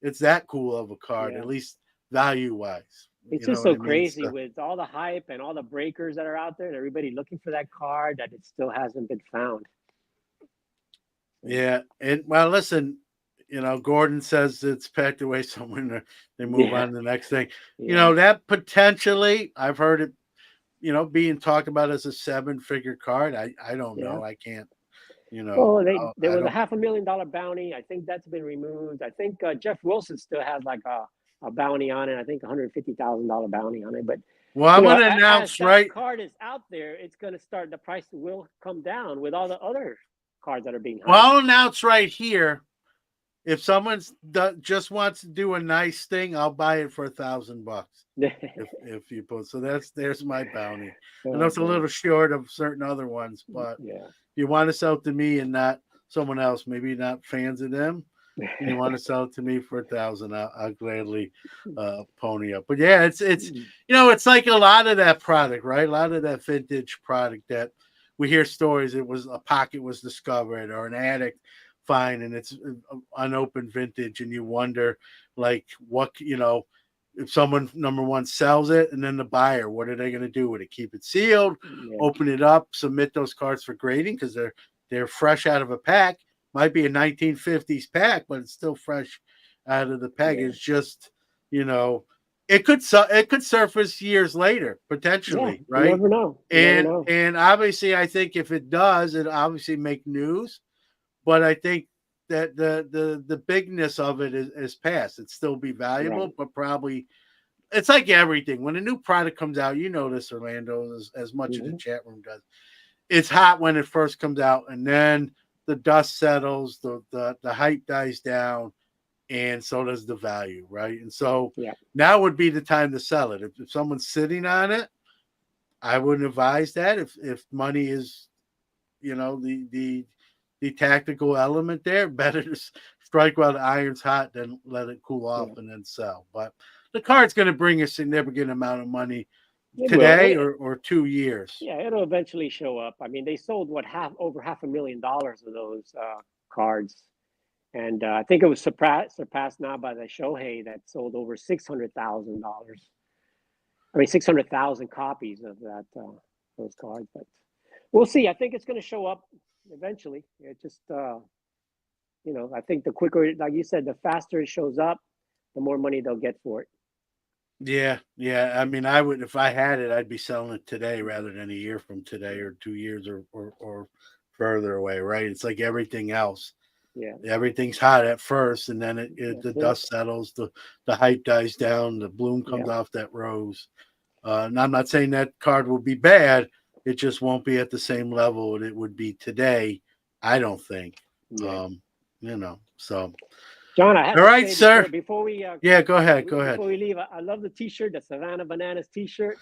it's that cool of a card, yeah. at least value wise. It's You know just what so I mean? crazy So, with all the hype and all the breakers that are out there and everybody looking for that card that it still hasn't been found. So, yeah. And well, listen, Gordon says it's packed away somewhere and they move yeah. on to the next thing. Yeah. That potentially, I've heard it, being talked about as a 7-figure card. I don't Yeah. know. I can't, Well, there I was a don't. $500,000 bounty. I think that's been removed. I think Jeff Wilson still has like a bounty on it. I think $150,000 bounty on it. But Well, I'm going to as announce that right. card is out there, it's going to start. The price will come down with all the other cards that are being Well, hyped. I'll announce right here. If someone's just wants to do a nice thing, I'll buy it for $1,000. If you put, so there's my bounty. I know Oh it's a boy. little short of certain other ones, but Yeah. if you want to sell it to me and not someone else, maybe not fans of them, and you want to sell it to me for 1,000, I'll gladly pony up. But yeah, it's it's like a lot of that product, right? A lot of that vintage product that we hear stories. It was a pocket was discovered or an addict find, and it's unopened vintage, and you wonder like what if someone number one sells it, and then the buyer, what are they going to do with it? Keep it sealed, Yeah. open it up, submit those cards for grading because they're fresh out of a pack. Might be a 1950s pack, but it's still fresh out of the pack. Yeah. It's just it could surface years later Yeah. potentially, You right? never know. You never And know. and obviously, I think if it does, it obviously make news. But I think that the bigness of it is past. It'd still be Right. valuable, but probably it's like everything. When a new product comes out, this, Orlando, as much as the Hmm. chat room does. It's hot when it first comes out, and then the dust settles, the hype dies down, and so does the value, right? And so Yeah. now would be the time to sell it. If someone's sitting on it, I wouldn't advise that. If money is, the tactical element there, better to strike while the iron's hot than let it cool off Yeah. and then sell. But the card's going to bring a significant amount of money It will. today or 2 years. Yeah, it'll eventually show up. I mean, they sold over $500,000 of those cards, and I think it was surpassed now by the Shohei that sold over $600,000. I mean, 600,000 copies of that those cards. But we'll see. I think it's going to show up eventually. It just I think the quicker, like you said, the faster it shows up, the more money they'll get for it. Yeah, yeah. I mean, I would if I had it, I'd be selling it today rather than a year from today or 2 years or further away, right? It's like everything else. Yeah, Everything's hot at first, and then the that's it. dust settles, the hype dies down, the bloom comes Yeah, off that rose. And I'm not saying that card will be bad. It just won't be at the same level it would be today. I don't think. yeah. Um, So, John, I had all to right, say before sir. before we Yeah, go ahead. Go ahead. before we leave, I love the T-shirt, the Savannah Bananas T-shirt,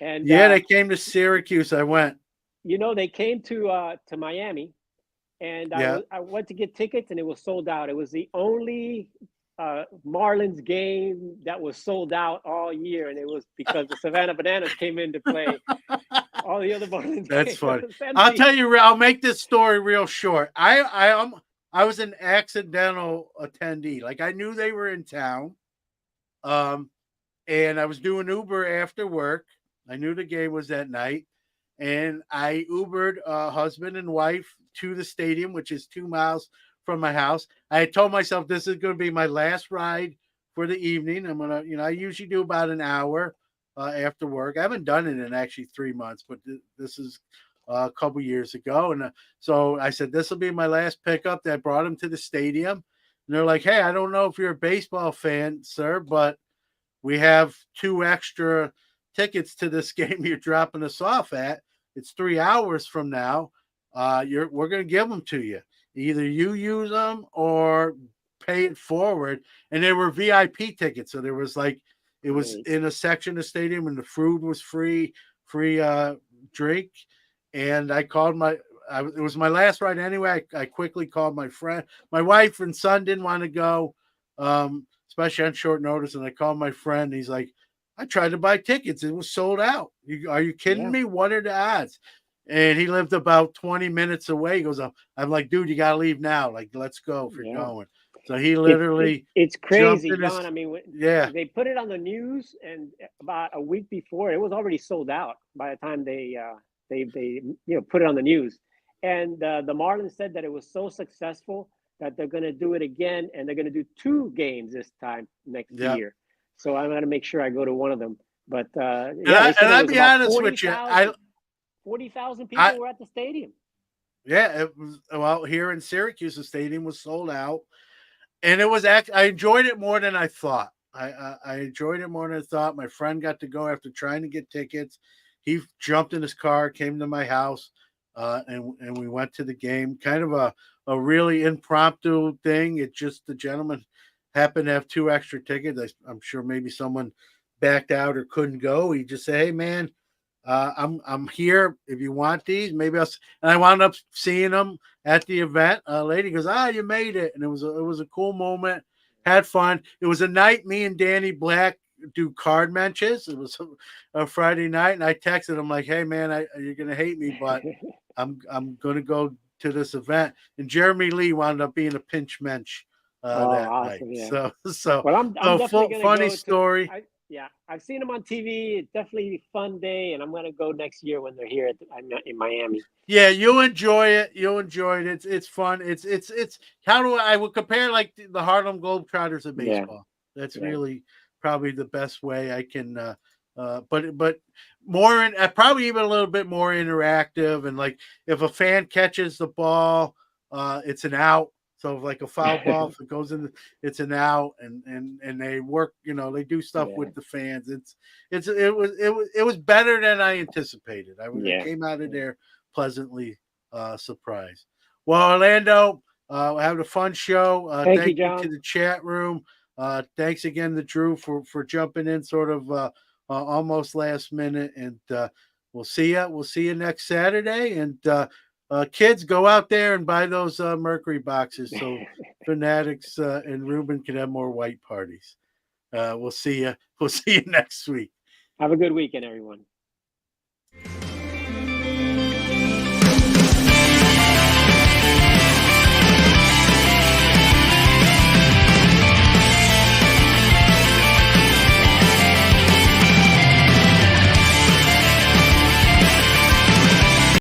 and Yeah, they came to Syracuse. I went. they came to Miami, and Yeah. I went to get tickets, and it was sold out. It was the only Marlins game that was sold out all year, and it was because the Savannah Bananas came in to play. All the other Marlins That's games funny. was I'll empty. tell you. I'll make this story real short. I was an accidental attendee. Like I knew they were in town, um, and I was doing Uber after work. I knew the game was that night, and I Ubered husband and wife to the stadium, which is 2 miles from my house. I had told myself this is going to be my last ride for the evening. I'm gonna, I usually do about an hour after work. I haven't done it in actually 3 months, but this is a couple years ago, and so I said this will be my last pickup. That brought him to the stadium, and they're like, "Hey, I don't know if you're a baseball fan, sir, but we have 2 extra tickets to this game you're dropping us off at. It's 3 hours from now. We're going to give them to you. Either you use them or pay it forward." And they were VIP tickets, so there was like it was Nice. in a section of the stadium, and the food was free drink. And I called it was my last ride anyway. I quickly called my friend. My wife and son didn't want to go. especially on short notice. And I called my friend. He's like, I tried to buy tickets. It was sold out. Are you kidding me? What are the odds? And he lived about 20 minutes away. He goes, I'm like, dude, you got to leave now. Like, let's go if you're going. So he literally it's jumped crazy, in his, John. I mean, yeah. they put it on the news, and about a week before, it was already sold out by the time they put it on the news. And the Marlins said that it was so successful that they're going to do it again, and they're going to do 2 games this time next year. So I'm going to make sure I go to one of them. But they said it was be about honest with you, 40,000 people were at the stadium. Yeah, it was. Well, here in Syracuse, the stadium was sold out, and it was I enjoyed it more than I thought. I enjoyed it more than I thought. My friend got to go after trying to get tickets. He jumped in his car, came to my house, and we went to the game. Kind of a really impromptu thing. It just the gentleman happened to have 2 extra tickets. I'm sure maybe someone backed out or couldn't go. He just said, "Hey, man, I'm here. If you want these, maybe I'll." And I wound up seeing them at the event. A lady goes, you made it. And it was a cool moment. Had fun. It was a night me and Danny Black do card matches. It was a Friday night. And I texted him like, hey man, you're going to hate me, but I'm going to go to this event. And Jeremy Lee wound up being a pinch mensch that awesome, night. yeah. So well, I'm definitely going to funny go story. I've seen them on TV. It's definitely a fun day, and I'm going to go next year when they're here in Miami. Yeah, you'll enjoy it. You'll enjoy it. It's fun. It's how do I would compare like the Harlem Globetrotters of baseball. That's really probably the best way I can. But more probably even a little bit more interactive, and like if a fan catches the ball, it's an out. So if like a foul ball, if it goes in, it's an out, and they work. They do stuff with the fans. It was better than I anticipated. I came out of there pleasantly surprised. Well, Orlando, having a fun show. Thank you, you John. to the chat room. Thanks again to Drew for jumping in sort of almost last minute, and we'll see you. We'll see you next Saturday, and kids, go out there and buy those Mercury boxes so Fanatics and Ruben can have more white parties. We'll see you. We'll see you next week. Have a good weekend, everyone.